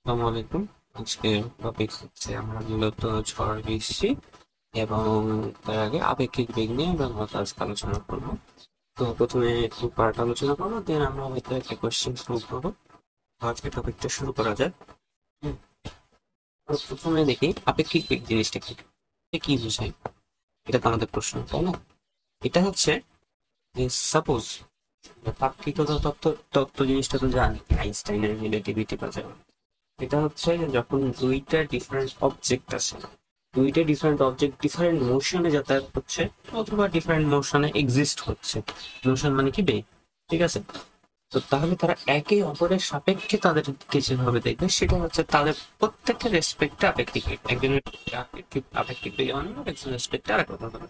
আসসালামু আলাইকুম। আজকে টপিক হচ্ছে আমরা মূলত ঝড় বৃষ্টি এবং তার আগে আপেক্ষিক বেগ নিয়ে আমরা মূলত আজকে আলোচনা করবো। তো প্রথমে একটু পার্ট আলোচনা করবো, দেন আমরা হয়তো একটা কোয়েশ্চেন শুরু করবো। তো আজকে টপিকটা শুরু করা যাক। হুম, তো প্রথমে দেখি আপেক্ষিক বেগ জিনিসটা কি, এ কি বোঝায়। এটা তো আমাদের প্রশ্ন, তাই না? এটা হচ্ছে যে সাপোজ তাত্ত্বিকতা তত্ত্ব তত্ত্ব জিনিসটা তো জানি, আইনস্টাইনের রিলেটিভিটি বাজার। এটা হচ্ছে যে যখন দুইটা ডিফারেন্ট অবজেক্ট আছে, দুইটা ডিফারেন্ট অবজেক্ট ডিফারেন্ট মোশনে যাতায়াত করছে অথবা ডিফারেন্ট মোশনে এক্সিস্ট করছে। মোশন মানে কি বেগ, ঠিক আছে? তো তাহলে তারা একে অপরের সাপেক্ষে তাদেরকে যেভাবে দেখবে সেটা হচ্ছে তাদের প্রত্যেকের রেসপেক্টে আপেক্ষিক বেগ। একজনের আপেক্ষিক আপেক্ষিক বেগ অন্য, একজনের রেসপেক্টে আরেক রকম হবে।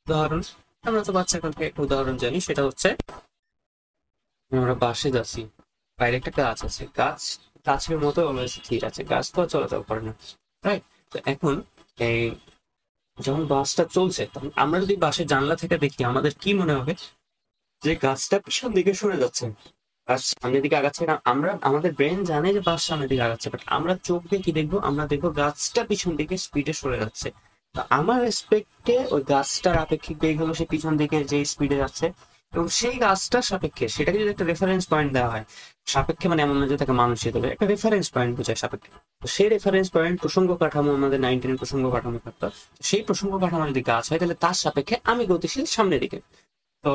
উদাহরণ, আমরা তো বাচ্চাকালকে একটা উদাহরণ জানি, সেটা হচ্ছে আমরা বাসে যাচ্ছি, বাইরে একটা গাছ আছে, গাছ গাছের মতো অলওয়েজ স্থির আছে, গাছ তো আর চলাচল করে না, রাইট? তো এখন এই যখন বাসটা চলছে তখন আমরা যদি বাসের জানলা থেকে দেখি আমাদের কি মনে হবে? যে গাছটা পিছন দিকে সরে যাচ্ছে, বাস সামনের দিকে আগাচ্ছে। না, আমরা আমাদের ব্রেন জানে যে বাস সামনের দিকে আগাচ্ছে, বাট আমরা চোখ দিয়ে কি দেখবো? আমরা দেখবো গাছটা পিছন দিকে স্পিডে সরে যাচ্ছে। তো আমার রেসপেক্টে ওই গাছটার আপেক্ষিক বেগ হলো সে পিছন দিকে যে স্পিডে যাচ্ছে, এবং সেই গাছটার সাপেক্ষে সেটাকে যদি একটা রেফারেন্স পয়েন্ট দেওয়া হয়, সাপেক্ষে মানে এমন না যে তাকে মানুষ হিসেবে, একটা রেফারেন্স পয়েন্ট বোঝায় সাপেক্ষে। তো সেই রেফারেন্স পয়েন্ট প্রসঙ্গ কাঠামো, আমাদের 19 প্রসঙ্গ কাঠামো থাকতো। সেই প্রসঙ্গ কাঠামো যদি গাছ হয় তাহলে তার সাপেক্ষে আমি গতিশীল সামনের দিকে। তো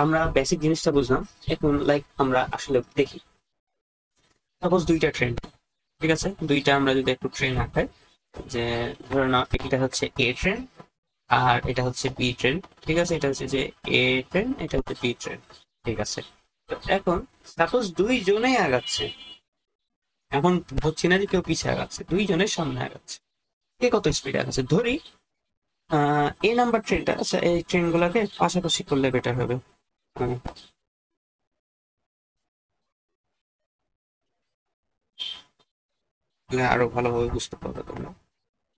আমরা বেসিক জিনিসটা বুঝলাম। এখন লাইক আমরা আসলে দেখি, সাপোজ দুইটা ট্রেন, ঠিক আছে? দুইটা আমরা যদি একটু ট্রেন আঁকাই, যে ধরে নাও এটা হচ্ছে এ ট্রেন আর এটা হচ্ছে বি ট্রেন, ঠিক আছে? এটা হচ্ছে যে এ ট্রেন, এটা হচ্ছে বি ট্রেন, ঠিক আছে? তো এখন সাপোজ দুইজনেই আগাচ্ছে, এখন হচ্ছে না যে কেউ পিছিয়ে আগাচ্ছে, দুইজনের সামনে আগাচ্ছে। কে কত স্পিডে আগাচ্ছে ধরি। এ নাম্বার ট্রেনটা, আচ্ছা এই ট্রেন গুলাকে পাশাপাশি করলে বেটার হবে, মানে আরো ভালোভাবে বুঝতে পারবে তোমরা।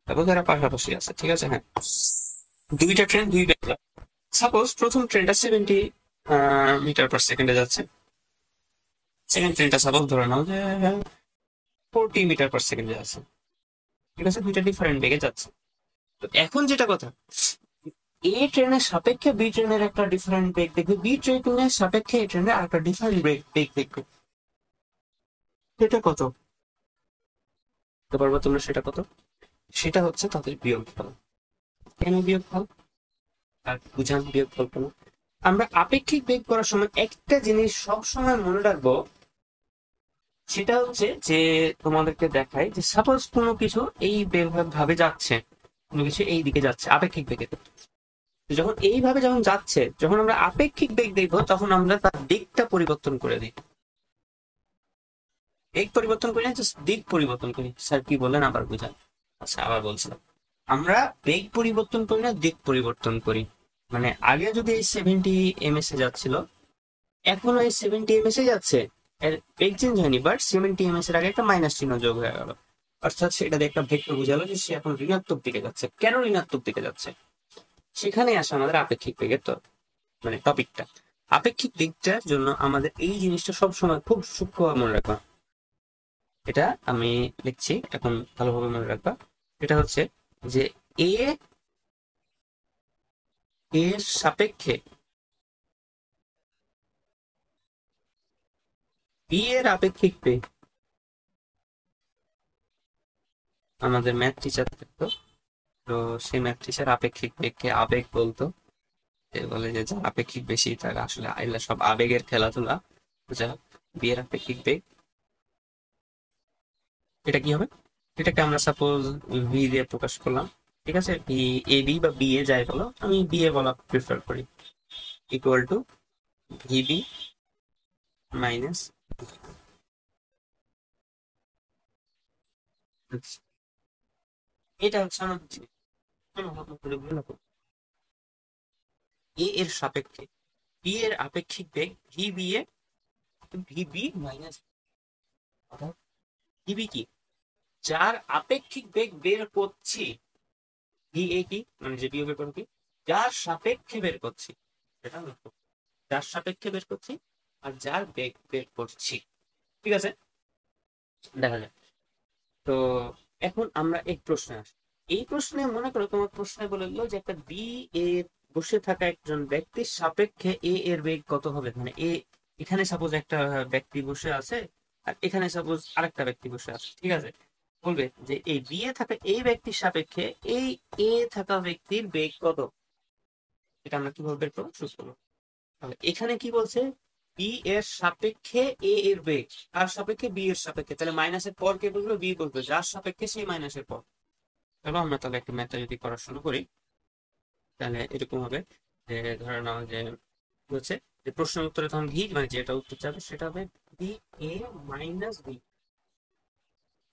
তারপর এরা পাশাপাশি আছে, ঠিক আছে? হ্যাঁ, দুইটা ট্রেন দুই বেলা। সাপোজ প্রথম ট্রেনটা 70 মিটার পার সেকেন্ডে যাচ্ছে, সেকেন্ড ট্রেনটা সাপোজ ধরে নাও যে 40 মিটার পার সেকেন্ডে যাচ্ছে, ঠিক আছে? দুইটা ডিফারেন্ট বেগে যাচ্ছে। তো এখন যেটা কথা, এ ট্রেনের সাপেক্ষে বি ট্রেনের একটা ডিফারেন্ট বেগ দেখবে, বি ট্রেনের সাপেক্ষে এ ট্রেনের আরেকটা ডিফারেন্ট বেগ দেখবে। সেটা কত? বুঝতে পারবো তোমরা সেটা কত? সেটা হচ্ছে তাদের বিয়োগফল। কেন বিয়োগফল? আর বুঝান বিয়োগফল কেন। আমরা আপেক্ষিক বেগ করার সময় একটা জিনিস সব সময় মনে রাখবো, সেটা হচ্ছে যে তোমাদেরকে দেখায় যে সাপোজ কোনো কিছু এই ভাবে যাচ্ছে, কোনো কিছু এই দিকে যাচ্ছে আপেক্ষিক বেগে। তো যখন এইভাবে যখন যাচ্ছে, যখন আমরা আপেক্ষিক বেগ দেখবো তখন আমরা তার দিকটা পরিবর্তন করে দিই। বেগ পরিবর্তন করি না, জাস্ট দিক পরিবর্তন করি। স্যার কি বললেন আবার বুঝান। আচ্ছা আবার বলছিলাম, আমরা বেগ পরিবর্তন করি না, দিক পরিবর্তন করি। মানে আগে যদি এই 70 ms এ যাচ্ছিল, এখনো এই 70 ms এ যাচ্ছে, এর বেগ চেঞ্জ হয়নি, বাট 70 ms এর আগে একটা মাইনাস চিহ্ন যোগ হয়ে গেল। অর্থাৎ সেটা দিয়ে একটা ভেক্টর বোঝালো যে সে এখন ঋণাত্মক দিকে যাচ্ছে। কেন ঋণাত্মক দিকে যাচ্ছে? সেখানে আসে আমাদের আপেক্ষিক বেগের মানে টপিকটা। আপেক্ষিক দিকটার জন্য আমাদের এই জিনিসটা সবসময় খুব সূক্ষ্মভাবে মনে রাখবা। এটা আমি লিখছি এখন, ভালোভাবে মনে রাখবা। এটা হচ্ছে যে এ এর সাপেক্ষে বি এর আপেক্ষিক বেগ। আমাদের ম্যাথ টিচার থাকতো, তো সেই ম্যাথ টিচার আপেক্ষিক বেগকে আবেগ বলতো। সে বলে যে যার আপেক্ষিক বেশি তার আসলে আইলা সব আবেগের খেলাধুলা। যা বি এর আপেক্ষিক বেগ, এটা কি হবে? এটাকে আমরা সাপোজ ভি দিয়ে প্রকাশ করলাম, ঠিক আছে? ভি এ বি বা বি এ যাই বলো, আমি বি এ বলা প্রিফার করি। ইকুয়াল টু ভিবি মাইনাস, এটা হচ্ছে আমাদের জিনিস। শোনো, ভালো করে ভুলে রাখো। এ এর সাপেক্ষে বি এর আপেক্ষিক বেগ V B A, VB minus VB কি? যার আপেক্ষিক বেগ বের করছি, ভি এ কি মানে যে বিয়োগের পর কি, যার সাপেক্ষে বের করছি, সেটা লক্ষ্য। যার সাপেক্ষে বের করছি আর যার বেগ বের করছি, ঠিক আছে? দেখা যাক। তো এখন আমরা এক প্রশ্নে আসি। এই প্রশ্নে মনে করো তোমার প্রশ্নে বলে দিল যে একটা বি এ বসে থাকা একজন ব্যক্তির সাপেক্ষে এ এর বেগ কত হবে, মানে এ এখানে সাপোজ একটা ব্যক্তি বসে আছে আর এখানে সাপোজ আরেকটা ব্যক্তি বসে আছে, ঠিক আছে? বলবে যে এই বি এ থাকা এই ব্যক্তির সাপেক্ষে এই এ থাকা ব্যক্তির বেগ কত। এটা আমরা কিভাবে বের করবো, সূত্র বলবো। তাহলে এখানে কি বলছে, বি এর সাপেক্ষে এ এর বেগ, কার সাপেক্ষে, বি এর সাপেক্ষে, তাহলে মাইনাসের পর কে বলবো, বি বলবো, যার সাপেক্ষে সেই মাইনাসের পর। চলো আমরা তাহলে একটা ম্যাথটা যদি করা শুরু করি, তাহলে এরকম হবে যে ধরে নাও যে হচ্ছে যে প্রশ্নের উত্তরে তখন ভি মানে যেটা উত্তর যাবে সেটা হবে B A minus B.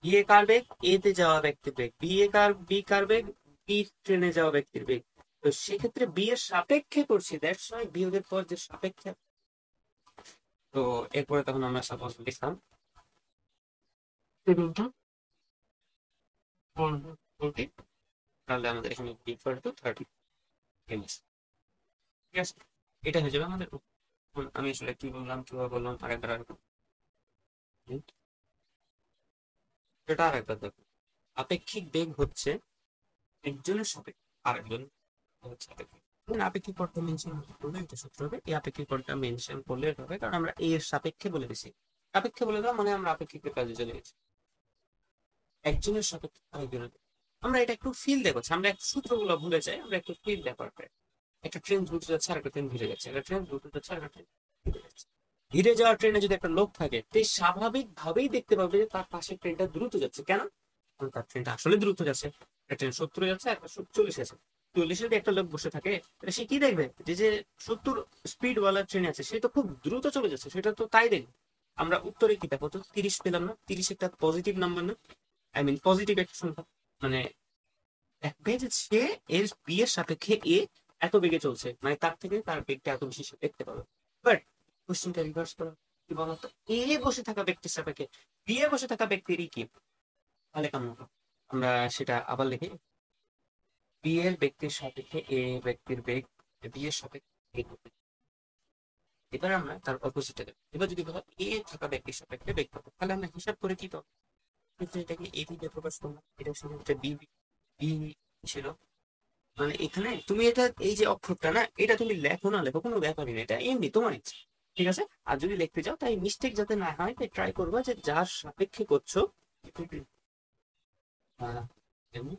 B A কার বেগ, এ তে যাওয়া ব্যক্তির বেগ, B A car, B car beg, B ট্রেনে যাওয়া ব্যক্তির বেগ। তো সেক্ষেত্রে বি এর সাপেক্ষে করছি, দ্যাটস ওয়াই বিয়োগের পর যে সাপেক্ষে। তো এরপরে তখন আমরা সাপোজ লিখলাম তাহলে আমাদের এখানে বি ইকুয়াল টু 30 এমএস, ঠিক আছে? এটা হয়ে যাবে আমাদের আমি আসলে কি বললাম, কিভাবে বললাম আরেকবার আরেকবার এটা আরেকবার দেখো। আপেক্ষিক বেগ হচ্ছে একজনের সাপেক্ষে আরেকজন হচ্ছে আপেক্ষিক। আপেক্ষিক পদটা মেনশন করলে এটা সূত্র হবে, এই আপেক্ষিক পদটা মেনশন করলে এটা হবে, কারণ আমরা এ এর সাপেক্ষে বলে দিছি। সাপেক্ষে বলে দেওয়া মানে আমরা আপেক্ষিকের কাজে চলে গেছি, একজনের সাপেক্ষে আরেকজনের। আমরা এটা একটু ফিল দেখছি, আমরা এক সূত্রগুলো ভুলে যাই, আমরা একটু ফিল দেখার একটা ট্রেন দ্রুত যাচ্ছে আর একটা ট্রেন ধীরে যাচ্ছে, একটা ট্রেন দ্রুত যাচ্ছে আর একটা ট্রেন ধীরে যাচ্ছে। ধীরে যাওয়ার ট্রেনে যদি একটা লোক থাকে সে স্বাভাবিক ভাবেই দেখতে পাবে যে তার পাশে ট্রেনটা দ্রুত যাচ্ছে, কেন? কারণ তার ট্রেনটা আসলে দ্রুত যাচ্ছে। একটা ট্রেন 70 যাচ্ছে, একটা 40 আছে। 40-এ যদি একটা লোক বসে থাকে তাহলে সে কি দেখবে, যে যে 70 স্পিড ওয়ালা ট্রেন আছে সে তো খুব দ্রুত চলে যাচ্ছে, সেটা তো তাই দেখবে। আমরা উত্তরে কি দেখো তো 30 পেলাম না, 30 একটা পজিটিভ নাম্বার না, আই মিন পজিটিভ একটা সংখ্যা, মানে দেখবে যে সে এর বি এর সাপেক্ষে এ এত বেগে চলছে, মানে তার থেকে তার বেগটা এত বেশি সে দেখতে পাবে। বাট কোশ্চেনটা রিভার্স করা, কি বলতো, এ বসে থাকা ব্যক্তির সাপেক্ষে বি এ বসে থাকা ব্যক্তিরই কি, তাহলে কেমন হতো? আমরা সেটা আবার লিখি, বি এর ব্যক্তির সাপেক্ষে এ ব্যক্তির বেগ, বি এর সাপেক্ষে A হবে। এবার আমরা তার অপোজিটে দেবো, এবার যদি বলো এ থাকা ব্যক্তির সাপেক্ষে বেগ পাবো, তাহলে আমরা হিসাব করে কি পাবো, এটাকে এ দিয়ে প্রকাশ করলাম, এটার সঙ্গে একটা বি, বি ছিল। মানে এখানে তুমি এটা এই যে অক্ষরটা না, এটা তুমি লেখো না লেখো কোনো ব্যাপারই না, এটা এমনি তোমার ইচ্ছে, ঠিক আছে? আর যদি লিখতে যাও তাই মিস্টেক যাতে না হয় তাই ট্রাই করবা যে যার সাপেক্ষে করছো এমনি।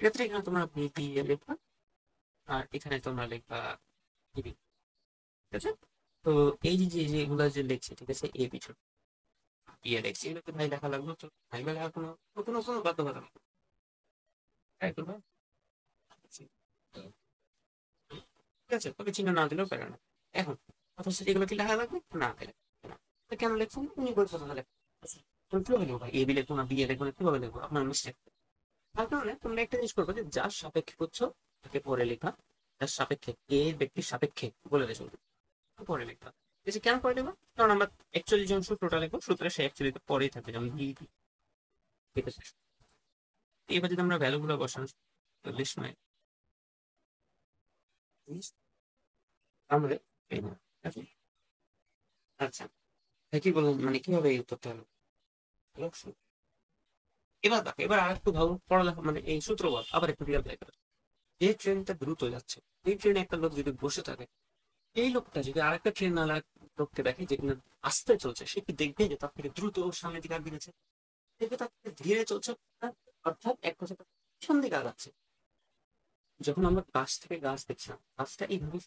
এক্ষেত্রে এখানে তোমরা বি এ লিখবা আর এখানে তোমরা লিখবা বি, ঠিক আছে? তো এই যে যে যেগুলা যে লিখছি, ঠিক আছে, এ পিছন বি এ লিখছি, এগুলোকে ভাই লেখা লাগলো, তো ভাই লেখা কোনো কোনো কোনো বাধ্যবাধকতা নেই। ট্রাই করবা, ঠিক আছে? তবে চিহ্ন না দিলেও প্যারা না। এখন কথা হচ্ছে এগুলো কি লেখা লাগবে না, দিলে না। তো কেন লিখছো না? তুমি বলছো না লেখো। তুমি কিভাবে লিখবো ভাই, এ বি লিখবো না বি এ লিখবো না, কিভাবে লিখবো? আপনার মিস্টেক। তার কারণে তোমরা একটা জিনিস করবে যে যার সাপেক্ষে করছো তাকে পরে লেখা, যার সাপেক্ষে এ ব্যক্তির সাপেক্ষে বলে দিয়ে চলবে, পরে লেখা। এই যে কেন পরে লিখবো, কারণ আমরা অ্যাকচুয়ালি যখন সূত্রটা লিখবো সূত্রে সে অ্যাকচুয়ালি পরেই থাকবে, যেমন বি, ঠিক আছে? এবার যদি আমরা ভ্যালু গুলো বসান, 40 আমরা এই না, ঠিক আছে? আচ্ছা, কি বলবো, মানে কিভাবে এই উত্তরটা হলো? অবশ্যই। এবার দেখো, এবার আর একটু ভালো পড়ালেখা, মানে এই সূত্র বল আবার একটু রিয়াল লাইফ। যে ট্রেনটা দ্রুত যাচ্ছে, এই ট্রেনে একটা লোক যদি বসে থাকে, এই লোকটা যদি আরেকটা ট্রেন লোককে দেখে যে কিনা আস্তে চলছে, সে কি দেখবে যে তার থেকে দ্রুত ওর সামনের দিকে আগে গেছে? দেখবে তার থেকে ধীরে চলছে না, অর্থাৎ এক কথা পিছন দিকে আগাচ্ছে। যখন আমরা গাছ থেকে গাছ দেখছিলাম, গাছটা এইভাবে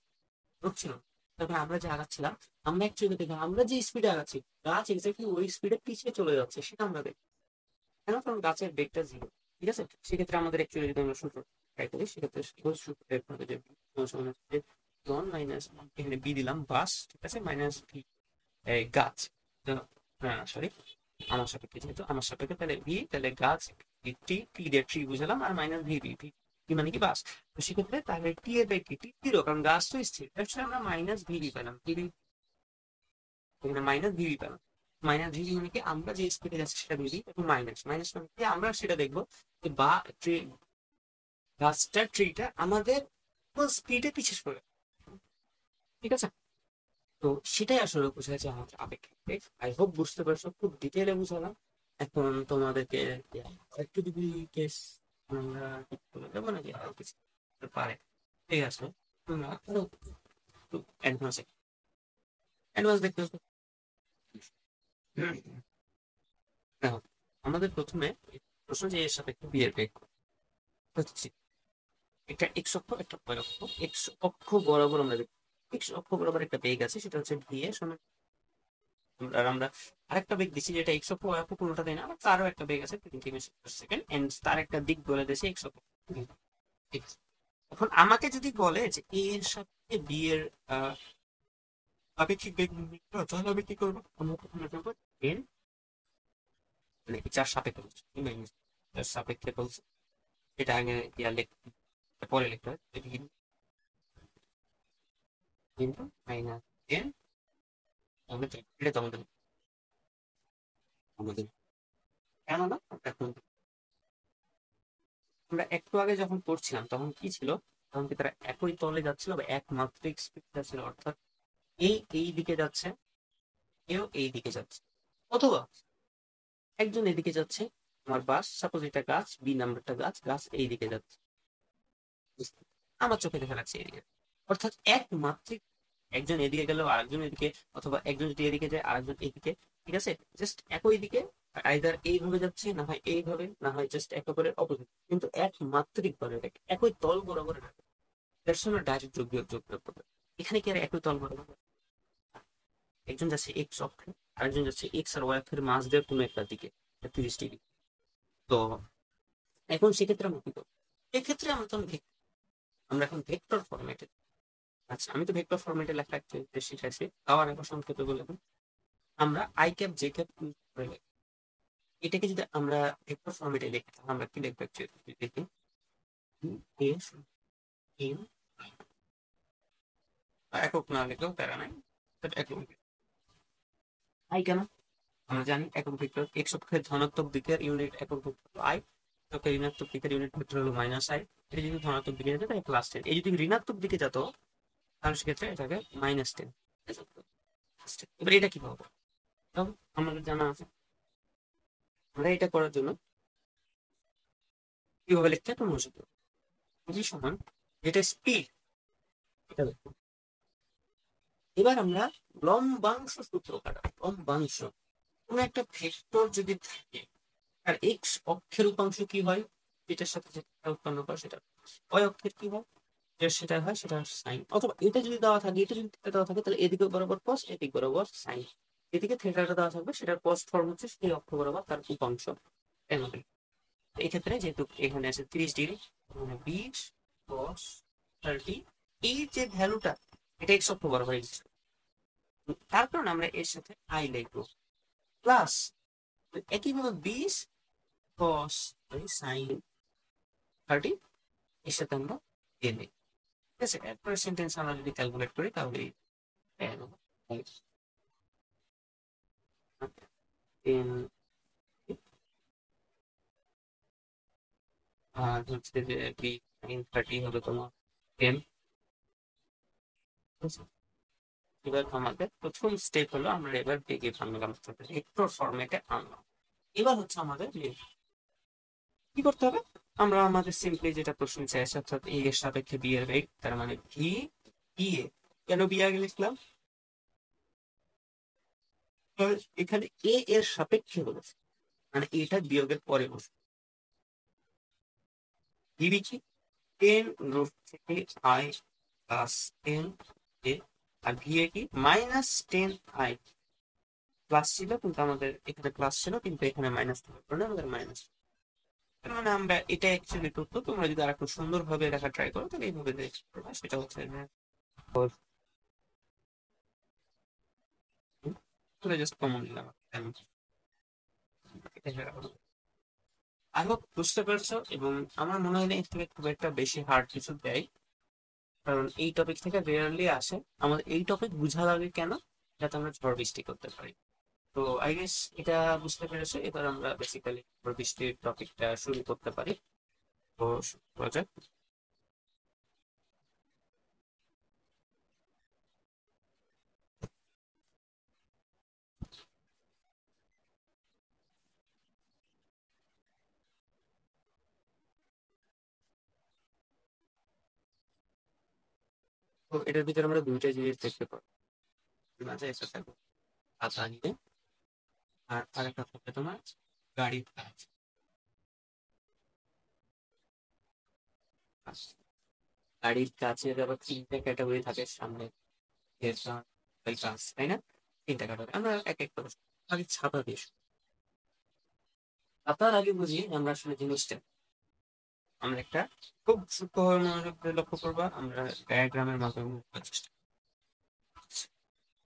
হচ্ছিল, তারপরে আমরা যে আগাচ্ছিলাম, আমরা অ্যাকচুয়ালি দেখলাম আমরা যে স্পিডে আগাচ্ছি গাছ এক্স্যাক্টলি ওই স্পিডে পিছিয়ে চলে যাচ্ছে, সেটা আমরা দেখি কেন, কারণ গাছের বেগটা 0, ঠিক আছে? সেক্ষেত্রে আমাদের অ্যাকচুয়ালি যদি আমরা সূত্র ট্রাই করি, সেক্ষেত্রে সূত্র বের করবে যে সমান হচ্ছে ওয়ান মাইনাস, এখানে বি দিলাম বাস, ঠিক আছে, মাইনাস ভি গাছ, সরি আমার সাপেক্ষে, যেহেতু আমার সাপেক্ষে তাহলে ভি, তাহলে গাছ, টি টি দিয়ে ট্রি বুঝালাম, আর minus V V V V মানে কি বাস। তো সেক্ষেত্রে তাহলে টি এর বেগ কি, টি 0, কারণ গাছ তো স্থির, তাহলে আমরা মাইনাস ভি ভি পেলাম, ভি ভি, এখানে মাইনাস ভি ভি পেলাম। মাইনাস ভিভি মানে কি আমরা যে স্পিডে যাচ্ছি সেটা ভিভি, এবং মাইনাস মাইনাস মানে কি আমরা সেটা দেখবো যে বা গাছটা ট্রিটা আমাদের স্পিডে পিছিয়ে পড়ে, ঠিক আছে? তো সেটাই আসলে বোঝা যায় আমাদের আপেক্ষিক বেগ। আই হোপ বুঝতে পারছো, খুব ডিটেলে বুঝালাম। এখন তোমাদেরকে একটু যদি কেস আমরা ঠিক করে দেবো নাকি আরো কিছু পারে, ঠিক আছে? তোমরা আরো একটু অ্যাডভান্স অ্যাডভান্স দেখতে হবে। দেখো, আমাদের প্রথমে প্রশ্ন যে এর সাপেক্ষে বি এর বেগ হচ্ছে একটা এক্স অক্ষ একটা ওয়াই অক্ষ। এক্স অক্ষ বরাবর আমরা এক্স অক্ষ বরাবর একটা বেগ আছে, সেটা হচ্ছে ভি এর সমান। আর আমরা আরেকটা বেগ দিচ্ছি যেটা এক্স অক্ষ ওয়াই অক্ষ কোনোটা দেয় না, আবার তারও একটা বেগ আছে 20 মিটার/সেকেন্ড, এন্ড তার একটা দিক বলে দিয়েছে এক্স অক্ষ। ঠিক আছে। এখন আমাকে যদি বলে যে এ এর সাথে বি এর আপেক্ষিক বেগ নির্ণয় করো, তাহলে আমি কি করবো? আমরা প্রথমে করবো এর মানে যার সাপেক্ষে বলছে, যার সাপেক্ষে বলছে এটা আগে ইয়া পরে লিখতে হয়, কিন্তু মাইনাস টেন আমাদের এটা তো আমাদের আমাদের কেননা এখন আমরা একটু আগে যখন পড়ছিলাম তখন কি ছিল, তখন কি তারা একই তলে যাচ্ছিল বা একমাত্রিক স্পিড যাচ্ছিল, অর্থাৎ এই দিকে যাচ্ছে, এও এই দিকে যাচ্ছে, অথবা একজন এদিকে যাচ্ছে, আমার বাস সাপোজ এটা গাছ, বি নাম্বারটা গাছ, গাছ এই দিকে যাচ্ছে, আমার চোখে দেখা যাচ্ছে এদিকে, অর্থাৎ একমাত্রিক একজন এদিকে গেল আরেকজন এদিকে, অথবা একজন যদি এদিকে যায় আরেকজন এদিকে, ঠিক আছে? জাস্ট একই দিকে, আইদার এইভাবে যাচ্ছে, না হয় এইভাবে, না হয় জাস্ট একেবারে অপোজিট, কিন্তু একমাত্রিক ভাবে একই তল বরাবর এর সময় ডাইরেক্ট যোগ বিয়োগ যোগ বিয়োগ করবে। এখানে কি আর একই তল বরাবর? একজন যাচ্ছে এক্স অক্ষে, আরেকজন যাচ্ছে এক্স আর ওয়াই অক্ষের মাঝ দিয়ে কোনো একটা দিকে 30 ডিগ্রি। তো এখন সেক্ষেত্রে আমরা কি করবো? এক্ষেত্রে আমরা তখন আমরা এখন ভেক্টর ফরম্যাটে, আচ্ছা আমি তো ভেক্টর ফরম্যাটে লেখা একটু শিখাইছি, আবার একবার সংক্ষেপে বলে দিই। আমরা আই ক্যাপ জে ক্যাপ করে লিখি। এটাকে যদি আমরা ভেক্টর ফরম্যাটে লিখি তাহলে আমরা কি লিখবো actually? দেখি এস এম, একক না লিখলেও প্যারা নাই, একক আই কেন? আমরা জানি একক ভেক্টর এক্স অক্ষের ধনাত্মক দিকের ইউনিট একক ভেক্টর আই, অক্ষের ঋণাত্মক দিকের ইউনিট ভেক্টর হলো মাইনাস আই। এটা যদি ধনাত্মক দিকে যেত তাহলে +10, এই যদি ঋণাত্মক দিকে যেত তাহলে সেক্ষেত্রে এটাকে -10। এবার এটা কিভাবে? আমাদের জানা আছে, আমরা এটা করার জন্য কিভাবে লিখতে হয় তোমরা শিখবে। জি সমান যেটা স্পিড, এটা লিখবো। এবার আমরা লম্বাংশ সূত্র কাটাবো। লম্বাংশ কোন একটা ভেক্টর যদি থাকে আর এক্স অক্ষের উপাংশ কি হয়, এটার সাথে যেটা উৎপন্ন করে সেটা, ওয়াই অক্ষের কি হয়, সেটা হয় সেটা সাইন, অথবা এটা যদি দেওয়া থাকে, এটা যদি দেওয়া থাকে তাহলে এদিকে বরাবর কস, এদিক বরাবর সাইন, এদিকে থিটাটা দেওয়া থাকবে সেটার কস ফর্ম হচ্ছে সেই অক্ষ বরাবর তার উপাংশ টেন। এই ক্ষেত্রে যেহেতু এখানে আছে 30 ডিগ্রি, মানে 20 cos 30, এই যে ভ্যালুটা এটা এক্স অক্ষ বরাবর এক্সিস্ট, তার কারণে আমরা এর সাথে আই লিখবো, প্লাস একইভাবে 20 cos sin 30 এর সাথে আমরা এ লিখি, ঠিক আছে? এরপরে সেন্টেন্স আমরা যদি ক্যালকুলেট করি তাহলে আর হচ্ছে যে বি sin 30 হবে তোমার 10। এবার আমাদের প্রথম স্টেপ হলো আমরা এবার বেগে বাংলাম, ভেক্টর ফরম্যাটে আনলাম। এবার হচ্ছে আমাদের কি করতে হবে? আমরা আমাদের সিম্পলি যেটা প্রশ্ন চাইছে, অর্থাৎ এ এর সাপেক্ষে বি এর বেগ, তার মানে ভি বি এ। কেন বি আগে লিখলাম? এখানে এ এর সাপেক্ষে বলেছে, মানে এটা বিয়োগের পরে বসে ভিবি কি 10 থেকে আই প্লাস 10 এ, আর ভি এ কি -10 আই। প্লাস ছিল কিন্তু আমাদের এখানে প্লাস ছিল, কিন্তু এখানে মাইনাস থাকার কারণে আমাদের মাইনাস। তার মানে আমরা এটা অ্যাকচুয়ালি তথ্য, তোমরা যদি আরেকটু সুন্দরভাবে লেখা ট্রাই করো তাহলে এইভাবে দেখতে পারবে। সেটা হচ্ছে জাস্ট কমন নিলাম। আই হোপ বুঝতে পারছো, এবং আমার মনে হয় না এর থেকে খুব একটা বেশি হার্ড কিছু দেয়, কারণ এই টপিক থেকে রেয়ারলি আসে। আমাদের এই টপিক বুঝা লাগে কেন? যাতে আমরা ঝড় বৃষ্টি করতে পারি। তো আই গেস এটা বুঝতে পেরেছো। এবার আমরা বেসিক্যালি বৃষ্টির টপিকটা শুরু করতে পারি। তো শুরু করা যাক। তো এটার ভিতরে আমরা দুইটা জিনিস দেখতে পাবো। মাঝে একটা থাকবে ছাতা নিয়ে, আর আরেকটা থাকবে তোমার গাড়ির কাজ। গাড়ির কাজের আবার তিনটা ক্যাটাগরি থাকে সামনে, কাজ, তাই না? তিনটা ক্যাটাগরি আমরা এক এক করে আগে ছাতা দিয়ে শুরু। ছাতার আগে বুঝি আমরা আসলে জিনিসটা, আমরা একটা খুব সূক্ষ্ম মনোযোগ দিয়ে লক্ষ্য করবা, আমরা ডায়াগ্রামের মাধ্যমে বোঝার চেষ্টা করছি।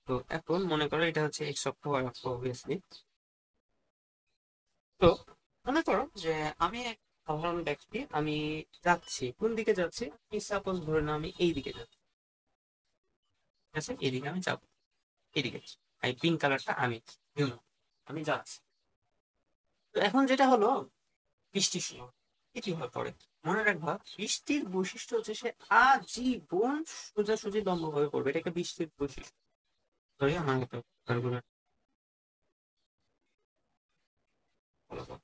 তো এখন মনে করো এটা হচ্ছে এক্স অক্ষ, ওয়াই অক্ষ অবভিয়াসলি। তো মনে করো যে আমি এক সাধারণ ব্যক্তি, আমি যাচ্ছি, কোন দিকে যাচ্ছি? আমি সাপোজ ধরে না আমি এই দিকে যাচ্ছি, ঠিক আছে? এইদিকে আমি যাবো, এদিকে এই পিঙ্ক কালারটা আমি you know, আমি যাচ্ছি। তো এখন যেটা হলো, বৃষ্টির সময় এ কি হয় পরে, মনে রাখবা বৃষ্টির বৈশিষ্ট্য হচ্ছে সে আজীবন সোজাসুজি লম্বভাবে পড়বে, এটা একটা বৃষ্টির বৈশিষ্ট্য। সরি আমার একটা ক্যালকুলেটর ফলো করো।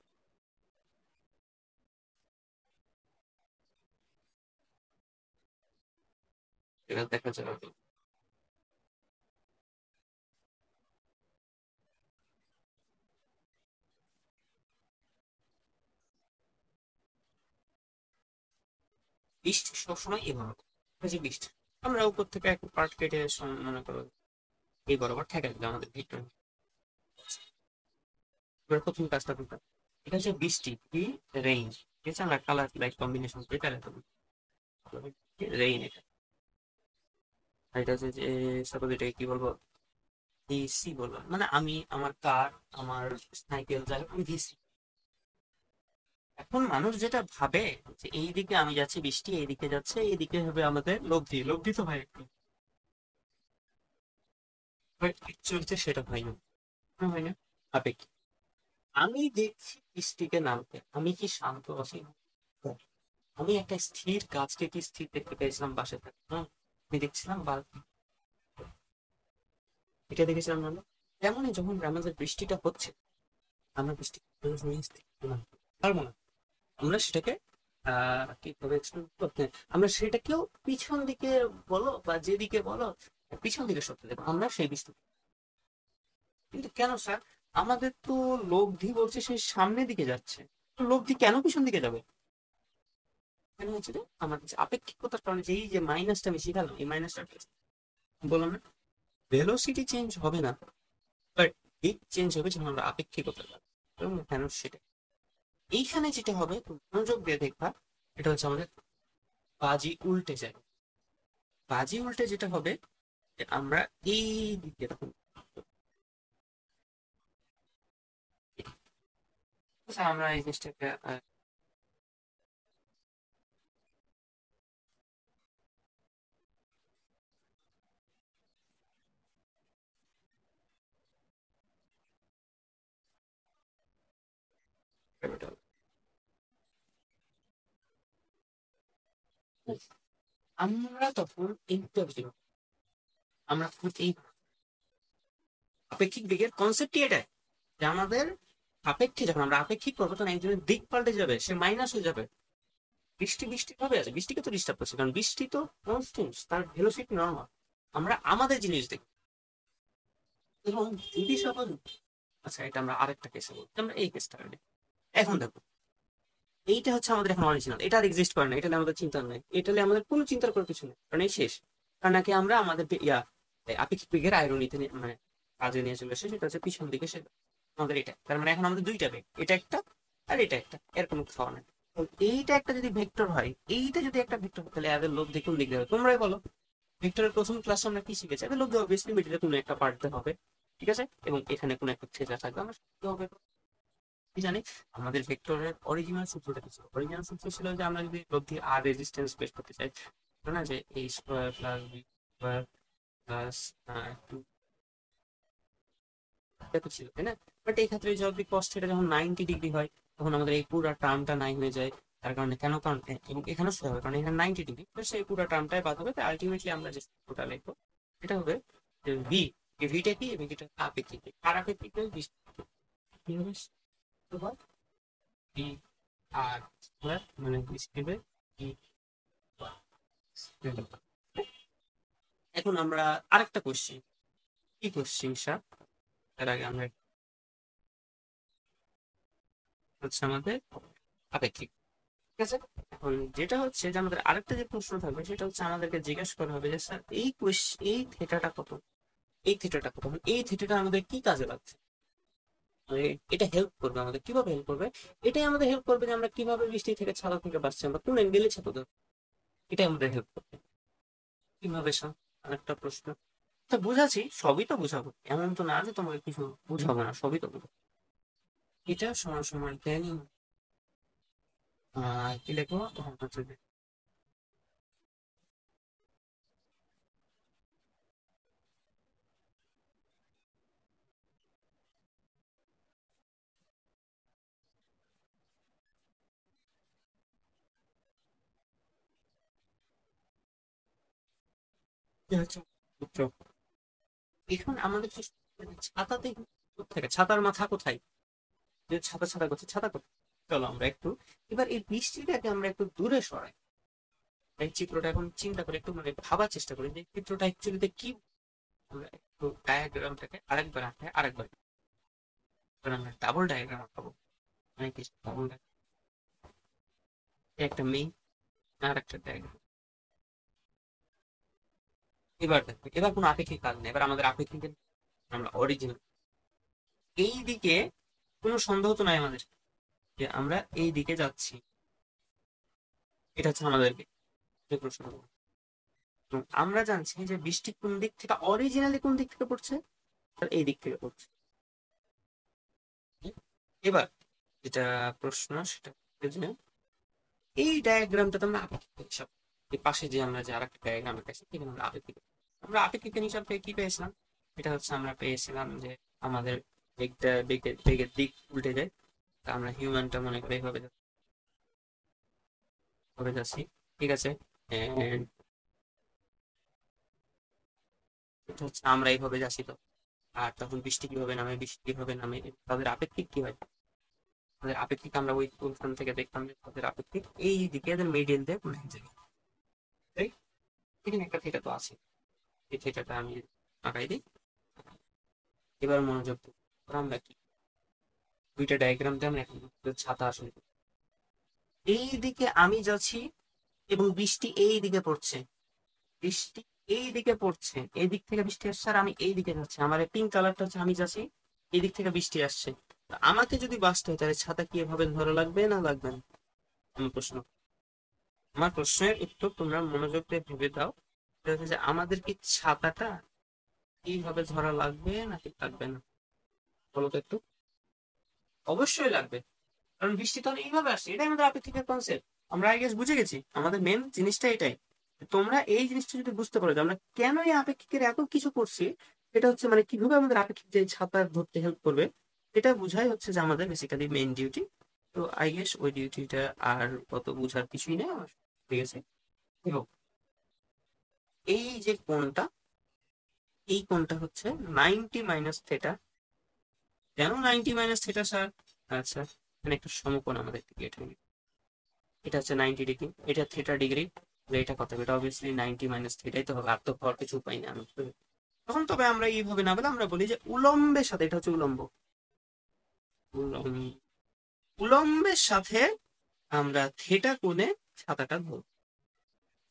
এটা দেখা যাবে। বৃষ্টি সবসময় এভাবে হয়। এই যে বৃষ্টি, আমরা উপর থেকে একটা পার্ট কেটে মনে করো এই বরাবর ঠেকা দিলাম আমাদের ভিতরে। এবার প্রথম কাজটা করতে, এটা হচ্ছে বৃষ্টি কি, রেইন, ঠিক আছে? আমরা কালার লাইট কম্বিনেশন করে তাহলে রেইন এটা। আর এটা হচ্ছে যে সাপোজ এটাকে কি বলবো, ডিসি বলবো, মানে আমি আমার কার, আমার সাইকেল, যাই হোক আমি ডিসি। এখন মানুষ যেটা ভাবে যে এইদিকে আমি যাচ্ছি, বৃষ্টি এইদিকে যাচ্ছে, এইদিকে হবে আমাদের লব্ধি, লব্ধি তো ভাই একটু, বাট অ্যাকচুয়ালি সেটা ভাই না, হয় না, আপেক্ষিক। আমি দেখছি বৃষ্টিকে নামতে, আমি কি শান্ত আছি? আমি একটা স্থির গাছকে কি স্থির দেখতে পেয়েছিলাম বাসে থেকে? আমি দেখছিলাম বা এটা দেখেছিলাম না? তেমনই যখন আমাদের বৃষ্টিটা হচ্ছে, আমরা বৃষ্টি পারবো না, আমরা সেটাকে কিভাবে explain করতে, আমরা সেটাকেও পিছন দিকে বলো বা যেদিকে বলো, পিছন দিকে সরতে দেবো আমরা সেই বৃষ্টি। কিন্তু কেন স্যার, আমাদের তো লব্ধি বলছে সেই সামনের দিকে যাচ্ছে, তো লব্ধি কেন পিছন দিকে যাবে? কেন হচ্ছে যে আমাদের যে আপেক্ষিকতার কারণে, যে এই যে মাইনাসটা আমি শিখালাম, এই মাইনাসটা বললাম না, ভেলোসিটি চেঞ্জ হবে না, বাট দিক চেঞ্জ হবে যখন আমরা আপেক্ষিকতা যাবো। এবং কেন সেটা, এইখানে যেটা হবে তুমি মনোযোগ দিয়ে দেখবা, এটা হচ্ছে আমাদের বাজি উল্টে যায়। বাজি উল্টে যেটা হবে যে আমরা এই দিকে তখন, আচ্ছা, আমরা এই জিনিসটাকে আমরা তখন এইটা বুঝি, আমরা তখন এই আপেক্ষিক দিকের কনসেপ্টই এটাই, যে আমাদের আপেক্ষিক, যখন আমরা আপেক্ষিক করবো তখন একজনের দিক পাল্টে যাবে, সে মাইনাস হয়ে যাবে। বৃষ্টি বৃষ্টি ভাবে আছে, বৃষ্টিকে তো ডিস্টার্ব করছে, কারণ বৃষ্টি তো কনস্ট্যান্ট, তার ভেলোসিটি নর্মাল। আমরা আমাদের জিনিস দেখি। এবং যদি সবার, আচ্ছা এটা আমরা আরেকটা কেসে বলছি, আমরা এই কেসটা নিই। এখন দেখো, এইটা হচ্ছে আমাদের এখন অরিজিনাল, এটা আর এক্সিস্ট করে না, এটা নিয়ে আমাদের চিন্তা নেই, এটা নিয়ে আমাদের কোনো চিন্তার করার কিছু নেই, কারণ এই শেষ। কারণ নাকি আমরা আমাদের আপেক্ষিক বেগের আইরনিতে মানে কাজে নিয়ে চলে এসে, সেটা হচ্ছে পিছন দিকে সে আমাদের এটা, তার মানে এখন আমাদের দুইটা বেগ, এটা একটা আর এটা একটা, এর কোনো খাওয়া নাই। তো এইটা একটা যদি ভেক্টর হয়, এইটা যদি একটা ভেক্টর হয়, তাহলে এদের লোভ দেখুন দিক দেবে, তোমরাই বলো। ভেক্টরের প্রথম ক্লাস আমরা কি শিখেছি, এদের লোভ অবভিয়াসলি মিডিলে কোনো একটা পার্টতে হবে, ঠিক আছে? এবং এখানে কোনো একটা থেটা থাকবে, আমরা শিখতে হবে। কি জানি আমাদের ভেক্টরের অরিজিনাল সূত্রটা কি ছিল? অরিজিনাল সূত্র ছিল যে আমরা যদি লব্ধি আর রেজিস্ট্যান্স বের করতে চাই, না যে এই square plus B square plus এটা তো ছিল, তাই না? বাট এই ক্ষেত্রে যদি কস থিটা যখন 90 ডিগ্রি হয়, তখন আমাদের এই পুরো টার্মটা নাই হয়ে যায়। তার কারণে কেন, কারণ এবং এখানে শুরু হবে, কারণ এখানে 90 ডিগ্রি, সেই পুরো টার্মটাই বাদ হবে। তাই আলটিমেটলি আমরা যে সূত্রটা লিখবো এটা হবে ভি। এই ভিটা কি, এবং এটা আপেক্ষিক দিক। আর আপেক্ষিক দিক কি হবে? ভি আর স্কয়ার মানে স্পিডে ভি। এখন আমরা আরেকটা কোশ্চেন, কি কোশ্চেন স্যার? তার আগে আমরা হচ্ছে আমাদের আপেক্ষিক, ঠিক আছে? এখন যেটা হচ্ছে যে আমাদের আরেকটা যে প্রশ্ন থাকবে সেটা হচ্ছে আমাদেরকে জিজ্ঞেস করা হবে যে স্যার এই থিটাটা কত, এই থিটাটা কত, মানে এই থিটাটা আমাদের কি কাজে লাগছে, মানে এটা হেল্প করবে আমাদের, কিভাবে হেল্প করবে? এটাই আমাদের হেল্প করবে যে আমরা কিভাবে বৃষ্টি থেকে ছাতা থেকে বাঁচছি, আমরা কোন অ্যাঙ্গেলে ছাতা ধরবো, এটাই আমাদের হেল্প করবে। কিভাবে স্যার? আরেকটা প্রশ্ন। তো বুঝাচ্ছি, সবই তো বুঝাবো, এমন তো না যে তোমাকে কিছু বুঝাবো না, সবই তো বুঝাবো। এটা সমান সমান টেন, কি লিখবো তখন হচ্ছে যে কি হচ্ছে সূত্র। এখন আমাদের যে ছাতাতে থেকে ছাতার মাথা কোথায়, যে ছাতা ছাতা করছে, ছাতা কোথায়? চলো আমরা একটু এবার এই বৃষ্টিটাকে আমরা একটু দূরে সরাই, এই চিত্রটা এখন চিন্তা করে একটু মানে ভাবার চেষ্টা করি যে চিত্রটা অ্যাকচুয়ালিতে কি। আমরা একটু ডায়াগ্রামটাকে আরেকবার আঁকাই, আরেকবার এবার আমরা ডাবল ডায়াগ্রাম আঁকাবো, মানে কি ডাবল, একটা মেইন আর একটা ডায়াগ্রাম। এবার দেখো, এবার কোনো আপেক্ষিক কাজ নেই, এবার আমাদের আপেক্ষিক আমরা অরিজিনাল এই দিকে, কোনো সন্দেহ তো নাই আমাদের যে আমরা এই দিকে যাচ্ছি, এটা হচ্ছে আমাদেরকে যে প্রশ্ন করবো। এবং আমরা জানছি যে বৃষ্টি কোন দিক থেকে, অরিজিনালি কোন দিক থেকে পড়ছে, আর এই দিক থেকে পড়ছে। এবার যেটা প্রশ্ন সেটা হচ্ছে যে এই ডায়াগ্রামটা তো আমরা আপেক্ষিক হিসাব, এই পাশে যে আমরা যে আরেকটা ডায়াগ্রাম পেয়েছি এখানে আমরা আপেক্ষিক, আমরা আপেক্ষিক হিসাব থেকে কি পেয়েছিলাম? এটা হচ্ছে আমরা পেয়েছিলাম যে আমাদের বেগটা বেগের দিক উল্টে যায়। তা আমরা হিউম্যানটা মনে করে এইভাবে ভাবে যাচ্ছি, ঠিক আছে? And এটা হচ্ছে আমরা এইভাবে যাচ্ছি তো, আর তখন বৃষ্টি কিভাবে নামে, বৃষ্টি কিভাবে নামে, তাদের আপেক্ষিক কি হয়? তাদের আপেক্ষিক আমরা ওই ওখান থেকে দেখতাম যে তাদের আপেক্ষিক এই দিকে, এদের মিডিল দিয়ে কোনো এক জায়গায়, তাই? এখানে একটা থিটা তো আছে, এই থিটাটা আমি আঁকাই দিই। এবার মনোযোগ দিই। এবার আমরা কি দুইটা ডায়াগ্রাম দিয়ে আমরা এখন ছাতা আসলে এই দিকে আমি যাচ্ছি এবং বৃষ্টি এই দিকে পড়ছে, বৃষ্টি এই দিকে পড়ছে, এই দিক থেকে বৃষ্টি আসছে আর আমি এই দিকে যাচ্ছি, আমার পিঙ্ক কালারটা হচ্ছে আমি যাচ্ছি, এই দিক থেকে বৃষ্টি আসছে। তো আমাকে যদি বাঁচতে হয় তাহলে ছাতা কি এভাবে ধরা লাগবে না লাগবে না? আমার প্রশ্ন, আমার প্রশ্নের উত্তর তোমরা মনোযোগ দিয়ে ভেবে দাও। সেটা হচ্ছে যে আমাদের কি ছাতাটা এইভাবে ধরা লাগবে নাকি লাগবে না, বলো তো একটু। অবশ্যই লাগবে, কারণ বৃষ্টি তখন এইভাবে আসছে, এটাই আমাদের আপেক্ষিকের কনসেপ্ট। আমরা আই গেস বুঝে গেছি, আমাদের মেন জিনিসটা এটাই। তোমরা এই জিনিসটা যদি বুঝতে পারো যে আমরা কেন এই আপেক্ষিকের এত কিছু করছি, এটা হচ্ছে মানে কিভাবে আমাদের আপেক্ষিক যে ছাতা ধরতে হেল্প করবে, এটা বুঝাই হচ্ছে যে আমাদের বেসিক্যালি মেইন ডিউটি। তো আই গেস ওই ডিউটিটা আর কত বুঝার কিছুই নেই আমার, ঠিক আছে? এবং এই যে কোণটা, এই কোণটা হচ্ছে 90 - থেটা। কেন 90 - থেটা স্যার? আচ্ছা, এখানে একটা সমকোণ আমাদের ক্রিয়েট হয়ে গেছে। এটা হচ্ছে 90 ডিগ্রি, এটা থিটা ডিগ্রি, এটা কত হবে? এটা অবভিয়াসলি 90 - থেটাই তো হবে, আর তো হওয়ার কিছু উপায় নেই আমি তখন। তবে আমরা এইভাবে না বলে আমরা বলি যে উলম্বের সাথে, এটা হচ্ছে উলম্ব, উলম্ব, উলম্বের সাথে আমরা থিটা কোণে ছাতাটা ধরবো।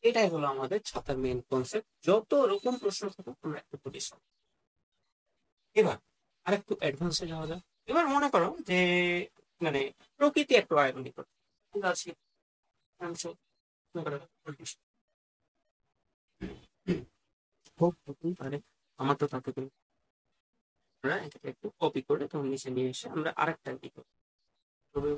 এটাই হলো আমাদের ছাতার মেইন কনসেপ্ট। যত রকম প্রশ্ন থাকুক আমরা একটু বলি। এবার আর একটু অ্যাডভান্সে যাওয়া যাক। এবার মনে করো যে মানে প্রকৃতি একটু আয়রনি করো, ঠিক আছে? মনে করো হোক হতেই পারে, আমার তো তাতে কোনো, আমরা এটাকে একটু কপি করে তখন নিচে নিয়ে এসে আমরা আরেকটা কি করবো, তবে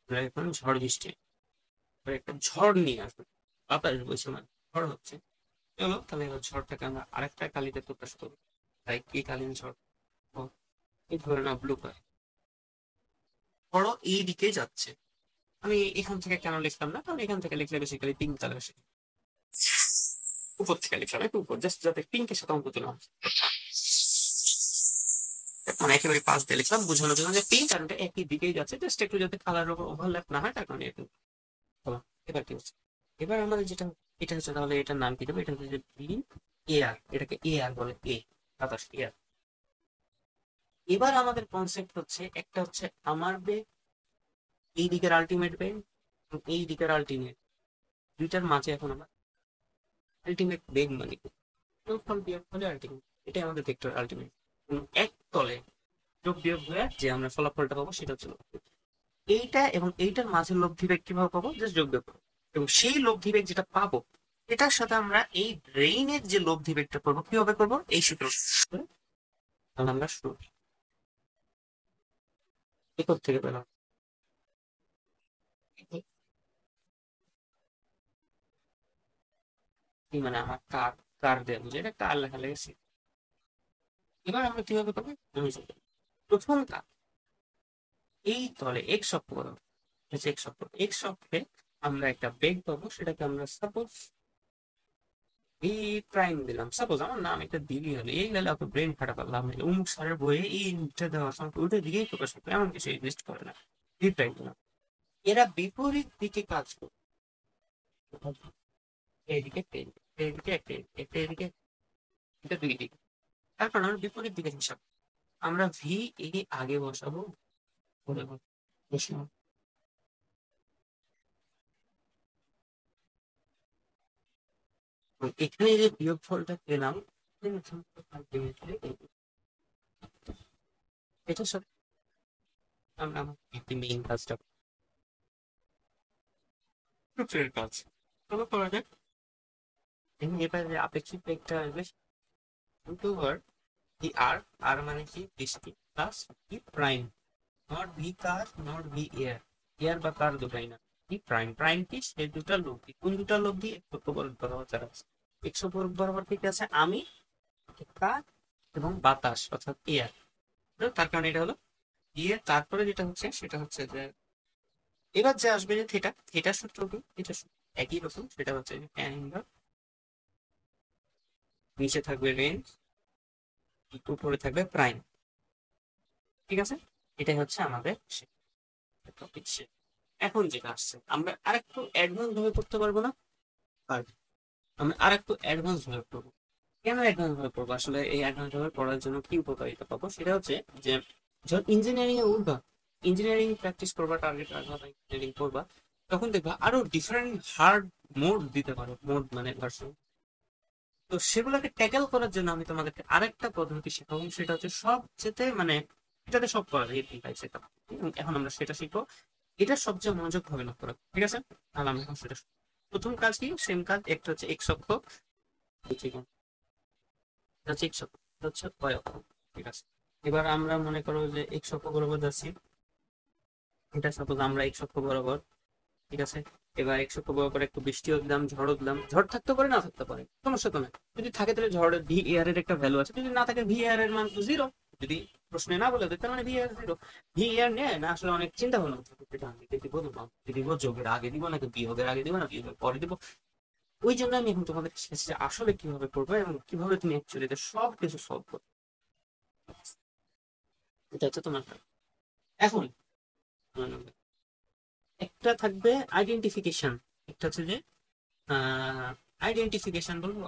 আমরা এখন ঝড় বৃষ্টি, এবার একটা ঝড় নিয়ে আসবো, বাতাস বইছে, মানে ঝড় হচ্ছে। চলো তাহলে এবার ঝড়টাকে আমরা আরেকটা কালিতে প্রকাশ করবো। তাই কি কালীন ঝড়? ও, এই ধরে নাও ব্লু কালার। বড় এই দিকে যাচ্ছে। আমি এখান থেকে কেন লিখলাম না, কারণ এখান থেকে লিখলে বেসিক্যালি পিঙ্ক কালার আসে। উপর থেকে লিখলাম একটু উপর, জাস্ট যাতে পিঙ্কের সাথে অঙ্ক তুলনা হয়। মানে একেবারে পাশ দিয়ে লিখলাম বোঝানোর জন্য যে পিঙ্ক আর ওটা একই দিকেই যাচ্ছে, জাস্ট একটু যাতে কালার ওভারল্যাপ না হয় তার কারণে একটু। হলো। এবার কি হচ্ছে? এবার আমাদের যেটা, এটা হচ্ছে তাহলে এটার নাম কি দেবো? এটা হচ্ছে যে বি এয়ার, এটাকে এয়ার বলে, এ বাতাস, এয়ার। এবার আমাদের কনসেপ্ট হচ্ছে, একটা হচ্ছে আমার বেগ, এই দিকের আলটিমেট বেগ, এই দিকের আলটিমেট, দুইটার মাঝে এখন আমার আলটিমেট বেগ মানে কি? যোগফল বিয়োগ হলে আলটিমেট, এটাই আমাদের ভেক্টর আলটিমেট। এক তলে যোগ বিয়োগ হয়ে যে আমরা ফলাফলটা পাবো সেটা হচ্ছে লব্ধি। এইটা এবং এইটার মাঝের লব্ধি বেগ কিভাবে পাবো? জাস্ট যোগ বিয়োগ করবো। এবং সেই লব্ধি বেগ যেটা পাবো এটার সাথে আমরা এই ব্রেইনের যে লব্ধি বেগটা করবো কিভাবে করবো? এই সূত্র। তাহলে আমরা শুরু একক থেকে পেলাম। কি মানে আমার কার, কার দেওয়া বুঝে এটা কার লেখা লেগেছে। এবার আমরা কিভাবে করবো? প্রথম কাজ, এই তলে এক্স অক্ষ বরাবর, এক্স অক্ষ, এক্স অক্ষে আমরা একটা বেগ পাবো, সেটাকে আমরা সাপোজ ভি প্রাইম দিলাম। সাপোজ আমার নাম একটা দিবি হলে এই গেলে অত ব্রেন ফাটা পারলাম না, অমুক স্যারের বইয়ে এই ইন্টার দেওয়ার সময় ওইটা দিকেই প্রকাশ করবে এমন কিছু এক্সিস্ট করে না। ভি প্রাইম দিলাম। এরা বিপরীত দিকে কাজ করবে, এইদিকে একটা এদিকে, এইদিকে একটা এদিকে, একটা এদিকে, এটা দুই দিকে। তারপর আমরা বিপরীত দিকে হিসাব, আমরা ভি এ আগে বসাবো, পরে বসাবো। তো এখানে যে বিয়োগ ফলটা পেলাম, এটা সব আমরা আমার মেইন কাজটা সূত্রের কাজ। চলো করা যাক। এবং এবারে আপেক্ষিক বেগটা আসবে ইনটু আর ভি আর, আর মানে কি বৃষ্টি, plus V prime, not V car, not V air, air বা কার দুটাই না, ভি প্রাইম। প্রাইম কি? সেই দুটা লব্ধি। কোন দুটা লব্ধি? একশো বরাবর যারা আছে, একশো বরাবর ঠিক আছে আমি, কার এবং বাতাস অর্থাৎ এয়ার। তার কারণে এটা হলো দিয়ে, তারপরে যেটা হচ্ছে সেটা হচ্ছে যে এবার যে আসবে যে থিটা, থিটার সূত্র কি? এটা একই রকম, সেটা হচ্ছে যে ট্যান ইনভার্স, নিচে থাকবে রেঞ্জ, উপরে থাকবে প্রাইম। ঠিক আছে, এটাই হচ্ছে আমাদের টপিক। এখন যেটা আসছে আমরা আরেকটু অ্যাডভান্স ভাবে করতে পারবো না? আর আমরা আরেকটু অ্যাডভান্স ভাবে করবো। কেন অ্যাডভান্স ভাবে পড়বো? আসলে এই অ্যাডভান্স ভাবে পড়ার জন্য কি উপকারিতা পাবো সেটা হচ্ছে যে, যখন ইঞ্জিনিয়ারিং এ উঠবা, ইঞ্জিনিয়ারিং প্র্যাকটিস করবা, টার্গেট রাখবা বা ইঞ্জিনিয়ারিং করবা, তখন দেখবা আরো ডিফারেন্ট হার্ড মোড দিতে পারো, মোড মানে ভার্সন। তো সেগুলোকে ট্যাকেল করার জন্য আমি তোমাদেরকে আরেকটা পদ্ধতি শেখাবো, সেটা হচ্ছে সবচেয়ে মানে এটাতে সব করা যায় এই টাইপ সেটা। এখন আমরা সেটা শিখবো, এটা সবচেয়ে মনোযোগ ভাবে লক্ষ্য রাখবো। ঠিক আছে, তাহলে আমি এখন সেটা প্রথম কাজ কি? সেম কাজ, একটা হচ্ছে এক্স অক্ষ, এটা হচ্ছে এক্স অক্ষ, এটা হচ্ছে ওয়াই অক্ষ। ঠিক আছে, এবার আমরা মনে করো যে এক্স অক্ষ বরাবর যাচ্ছি, এটা সাপোজ আমরা এক্স অক্ষ বরাবর। ঠিক আছে, এবার এক্স অক্ষ বরাবর একটু বৃষ্টিও দিলাম, ঝড়ও দিলাম, ঝড় থাকতে পারে না থাকতে পারে, সমস্যা তো না। যদি থাকে তাহলে ঝড়ের ভি এয়ার এর একটা ভ্যালু আছে, যদি না থাকে ভি এয়ার এর মান তো জিরো। যদি প্রশ্নে না বলে দেয় তার মানে V air zero. V air নেয় না আসলে অনেক চিন্তা ভাবনা করতে হবে, এটা আমি দিব না, দিব যোগের আগে দিব নাকি বিয়োগের আগে দিব না বিয়োগের পরে দিব। ওই জন্য আমি এখন তোমাদের শিখেছি যে আসলে কিভাবে করবো এবং কিভাবে তুমি অ্যাকচুয়ালি সব কিছু সলভ করবে। এটা হচ্ছে তোমার কাজ। এখন একটা থাকবে আইডেন্টিফিকেশন, একটা হচ্ছে যে আইডেন্টিফিকেশন বলবো,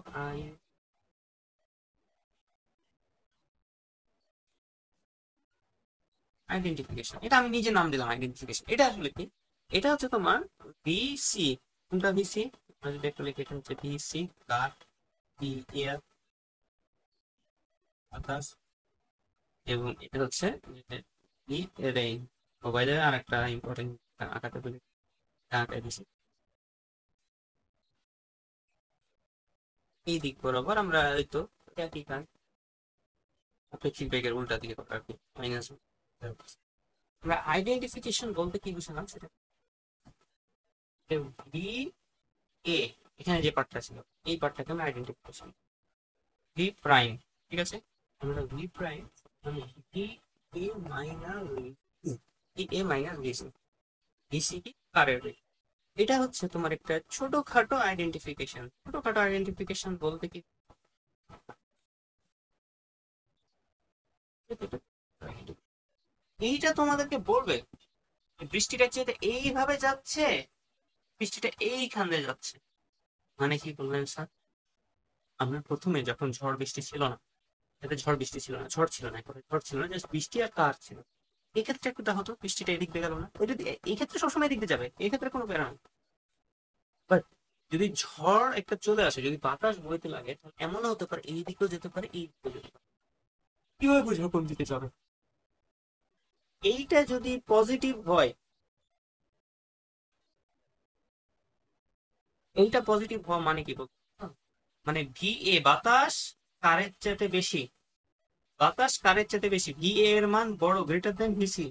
আইডেন্টিফিকেশন, এটা আমি নিজে নাম দিলাম আইডেন্টিফিকেশন। এটা আসলে কি? এটা হচ্ছে তোমার ভিসি। কোনটা ভিসি? যদি একটু লিখে, এটা হচ্ছে ভিসি কার, ভি এয়ার বাতাস, এবং এটা হচ্ছে ভি রেইন। মোবাইলের আর একটা ইম্পর্টেন্ট আঁকাতে বলি, আঁকাই দিছি। এই দিক বরাবর আমরা এই তো একই কাজ, আপেক্ষিক বেগের উল্টা দিকে করা আর কি, মাইনাস। আমরা আইডেন্টিফিকেশন বলতে কি বুঝলাম সেটা, ভি এ এখানে যে পার্টটা ছিল এই পার্টটাকে আমি আইডেন্টিফিকেশন ভি প্রাইম, ঠিক আছে। আমরা ভি প্রাইম মানে V A minus V A minus VC, VC কি কারের বেগ। এটা হচ্ছে তোমার একটা ছোটখাটো আইডেন্টিফিকেশন। ছোটখাটো আইডেন্টিফিকেশন বলতে কি, এইটা তোমাদেরকে বলবে বৃষ্টিটা যেতে এইভাবে যাচ্ছে, বৃষ্টিটা এইখান দিয়ে যাচ্ছে, মানে কি বললেন স্যার? আমরা প্রথমে যখন ঝড় বৃষ্টি ছিল না, এতে ঝড় বৃষ্টি ছিল না, ঝড় ছিল না, একবারে ঝড় ছিল না, জাস্ট বৃষ্টি আর কার ছিল। এই ক্ষেত্রে একটু দেখো তো, বৃষ্টিটা এদিক দিয়ে গেল না, ওই যদি এই ক্ষেত্রে সবসময় এদিক দিয়ে যাবে, এই ক্ষেত্রে কোনো প্যারা নেই। বাট যদি ঝড় একটা চলে আসে, যদি বাতাস বইতে লাগে, তাহলে এমনও হতে পারে এই দিকেও যেতে পারে, এই দিকেও যেতে পারে। কিভাবে বুঝবো কোন দিকে যাবে? এইটা যদি পজিটিভ হয়, এইটা পজিটিভ হওয়া মানে কি বলতো, মানে ভি এ বাতাস কারের চাইতে বেশি, বাতাস কারের চাইতে বেশি, ভি এ এর মান বড়, গ্রেটার দেন ভিসি,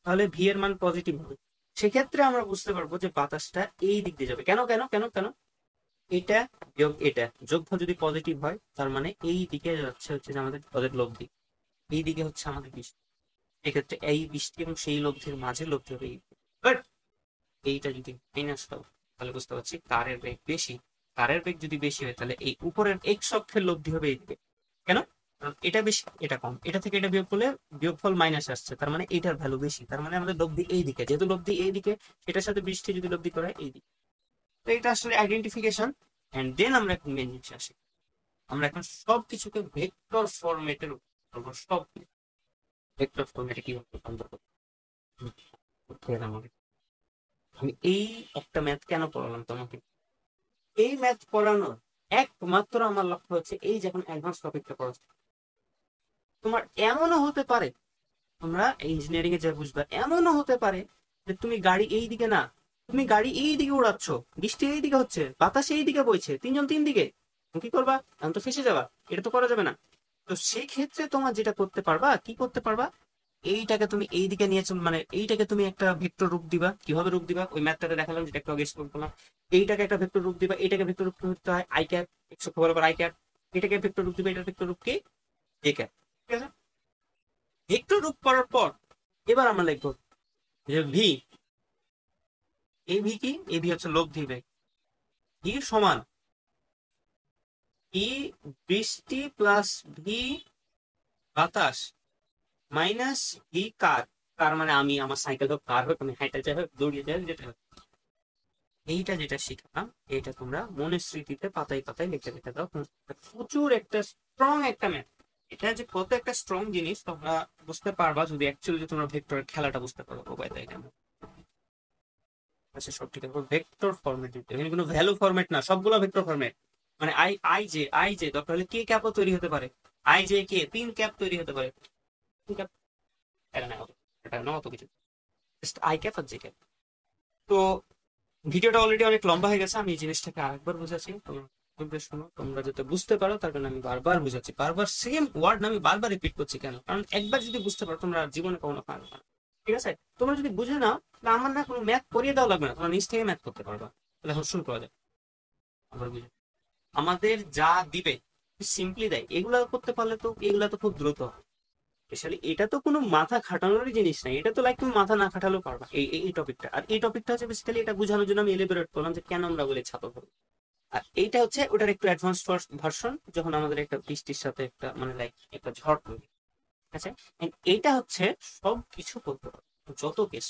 তাহলে ভি এর মান পজিটিভ হবে। সেক্ষেত্রে আমরা বুঝতে পারবো যে বাতাসটা এই দিক দিয়ে যাবে। কেন কেন কেন কেন? এটা বিয়োগ এটা যোগফল যদি পজিটিভ হয়, তার মানে এই দিকে যাচ্ছে হচ্ছে যে আমাদের পদের লব্ধি, এই দিকে হচ্ছে আমাদের বৃষ্টি। এক্ষেত্রে এই বৃষ্টি এবং সেই লব্ধির মাঝে লব্ধি হবে এই। বাট এইটা যদি মাইনাস দাও, তাহলে বুঝতে পারছি কারের বেগ বেশি। কারের বেগ যদি বেশি হয়, তাহলে এই উপরের এক্স অক্ষের লব্ধি হবে এইদিকে। কেন? কারণ এটা বেশি এটা কম, এটা থেকে এটা বিয়োগ করলে বিয়োগফল মাইনাস আসছে, তার মানে এইটার ভ্যালু বেশি, তার মানে আমাদের লব্ধি এই দিকে, যেহেতু লব্ধি এই দিকে, সেটার সাথে বৃষ্টি যদি লব্ধি করে এই দিকে। তো এটা আসলে আইডেন্টিফিকেশন। এন্ড দেন আমরা এখন মেন জিনিসে আসি। আমরা এখন সবকিছুকে ভেক্টর ফরম্যাটের করবো, সব ভেক্টর ফরম্যাটে কিভাবে রূপান্তর করবো। আমি এই একটা ম্যাথ কেন পড়ালাম তোমাকে, এই ম্যাথ পড়ানোর একমাত্র আমার লক্ষ্য হচ্ছে এই যখন অ্যাডভান্স টপিকটা পড়াচ্ছি, তোমার এমনও হতে পারে, তোমরা ইঞ্জিনিয়ারিং এ যা বুঝবে, এমনও হতে পারে যে তুমি গাড়ি এই দিকে না, তুমি গাড়ি এই দিকে উড়াচ্ছ, বৃষ্টি এই দিকে হচ্ছে, বাতাস এই দিকে বইছে, তিনজন তিন দিকে, তুমি কি করবা? এখন তো ফেসে যাবা, এটা তো করা যাবে না। তো সেই ক্ষেত্রে তোমার যেটা করতে পারবা, কি করতে পারবা, এইটাকে তুমি এই দিকে নিয়ে চল, মানে এইটাকে তুমি একটা ভেক্টর রূপ দিবা। কিভাবে রূপ দিবা? ওই ম্যাথটাতে দেখালাম, যেটা একটু আগে এক্সপ্লেন করলাম। এইটাকে একটা ভেক্টর রূপ দিবা, এটাকে ভেক্টর রূপ করতে হয় আই ক্যাপ, এক্স অক্ষ বরাবর আই ক্যাপ। এটাকে ভেক্টর রূপ দিবা, এটার ভেক্টর রূপ কি জে ক্যাপ, ঠিক আছে। ভেক্টর রূপ করার পর এবার আমরা লিখবো যে ভি, এই ভি কি, এই ভি হচ্ছে লব্ধি বেগ, ভি সমান ই বৃষ্টি প্লাস ভি বাতাস মাইনাস ভি কার। কার মানে আমি, আমার সাইকেল হোক, কার হোক, আমি হাইটে যাই হোক, দৌড়িয়ে যাই হোক, যেটা হোক। এইটা যেটা শিখলাম, এইটা তোমরা মনের স্মৃতিতে পাতায় পাতায় লিখে রেখে দাও। প্রচুর একটা স্ট্রং একটা ম্যাথ। এটা যে কত একটা স্ট্রং জিনিস তোমরা বুঝতে পারবা যদি অ্যাকচুয়ালি তোমরা ভেক্টরের খেলাটা বুঝতে পারো। ও বাই তাই কেমন? আচ্ছা সব ঠিক আছে, ভেক্টর ফরম্যাট দিতে, এখানে কোনো ভ্যালু ফরম্যাট না, সবগুলো ভেক্টর ফরম্যাট। মানে আই জে দরকার হলে কে ক্যাপও তৈরি হতে পারে, আই জে কে তিন ক্যাপ তৈরি হতে পারে, তিন ক্যাপ, এটা না এটা না অত কিছু, জাস্ট আই ক্যাপ আর জে ক্যাপ। তো ভিডিওটা অলরেডি অনেক লম্বা হয়ে গেছে, আমি এই জিনিসটাকে আরেকবার বুঝাচ্ছি, তোমরা শোনো, তোমরা যাতে বুঝতে পারো তার কারণে আমি বারবার বুঝাচ্ছি। বারবার সেম ওয়ার্ড আমি বারবার রিপিট করছি, কেন? কারণ একবার যদি বুঝতে পারো তোমরা জীবনে কখনো পারবে না, ঠিক আছে। তোমরা যদি বুঝে নাও, তাহলে আমার না কোনো ম্যাথ করিয়ে দেওয়া লাগবে না, তোমরা নিজ থেকে ম্যাথ করতে পারবা। তাহলে এখন শুরু করা যায়। আবার বুঝে, আমাদের যা দিবে সিম্পলি দেয়, এগুলা করতে পারলে তো এগুলা তো খুব দ্রুত হয়। স্পেশালি এটা তো কোনো মাথা খাটানোরই জিনিস নাই, এটা তো লাইক তুমি মাথা না খাটালেও পারবা। এই টপিকটা, আর এই টপিকটা হচ্ছে বেসিক্যালি এটা বোঝানোর জন্য আমি এলিবোরেট করলাম যে কেন আমরা বলি ছাত্র ধর্ম। আর এইটা হচ্ছে ওটার একটু অ্যাডভান্স ভার্সন, যখন আমাদের একটা বৃষ্টির সাথে একটা মানে লাইক একটা ঝড় তৈরি, ঠিক আছে। And এইটা হচ্ছে সব কিছু করতে পারবে, যত কেস।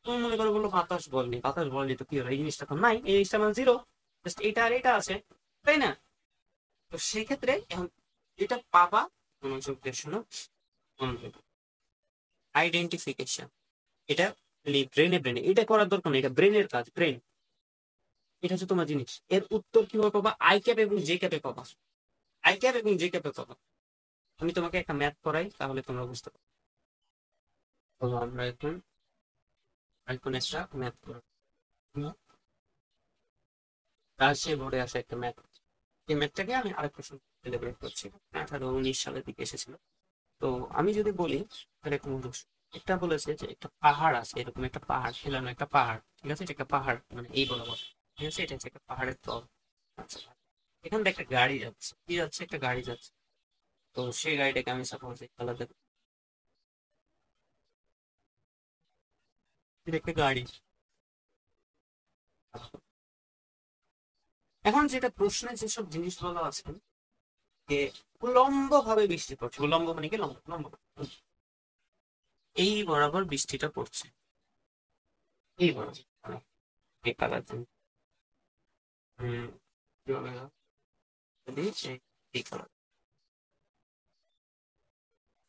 তুমি মনে করো বললো বাতাস বলনি, বাতাস বলনি তো কি হলো, এই জিনিসটা তো নাই, এই জিনিসটা মানে জিরো, জাস্ট এটা আর এটা আছে, তাই না? তো সেই ক্ষেত্রে এখন এটা পাবা, মনোযোগ দিয়ে শোনো, আইডেন্টিফিকেশন। এটা ব্রেনে এটা করার দরকার নেই, এটা ব্রেনের কাজ, ব্রেন। এটা হচ্ছে তোমার জিনিস, এর উত্তর কিভাবে পাবা? আই ক্যাপ এবং জে ক্যাপে পাবা, আই ক্যাপ এবং জে ক্যাপে পাবা। আমি তোমাকে একটা ম্যাথ করাই, তাহলে তোমরা বুঝতে পারবে। তো আমরা এখন এখন একটা ম্যাথ করব, রাজশাহী বোর্ডে আসা একটা ম্যাথ। এই ম্যাথটাকে আমি আরেকটা সেলিব্রেট করছি, 18-19 সালের দিকে এসেছিল। তো আমি যদি বলি, তাহলে একটু মনোযোগ শোনো। এটা বলেছে যে একটা পাহাড় আছে, এরকম একটা পাহাড় ফেলানো, একটা পাহাড়, ঠিক আছে, এটা একটা পাহাড় মানে এই বরাবর, ঠিক আছে, এটা হচ্ছে একটা পাহাড়ের তল। আচ্ছা, এখান থেকে একটা গাড়ি যাচ্ছে, কি যাচ্ছে, একটা গাড়ি যাচ্ছে। তো সেই গাড়িটাকে আমি সাপোজ এই কালার দেবো, এটা একটা গাড়ি। এখন যেটা প্রশ্নে যেসব জিনিসগুলো আছে, যে উলম্ব ভাবে বৃষ্টি পড়ছে, উলম্ব মানে কি, লম্ব লম্ব, এই বরাবর বৃষ্টিটা পড়ছে, এই বরাবর, এই কালার দিন, কি হবে না? যদি এই কালার,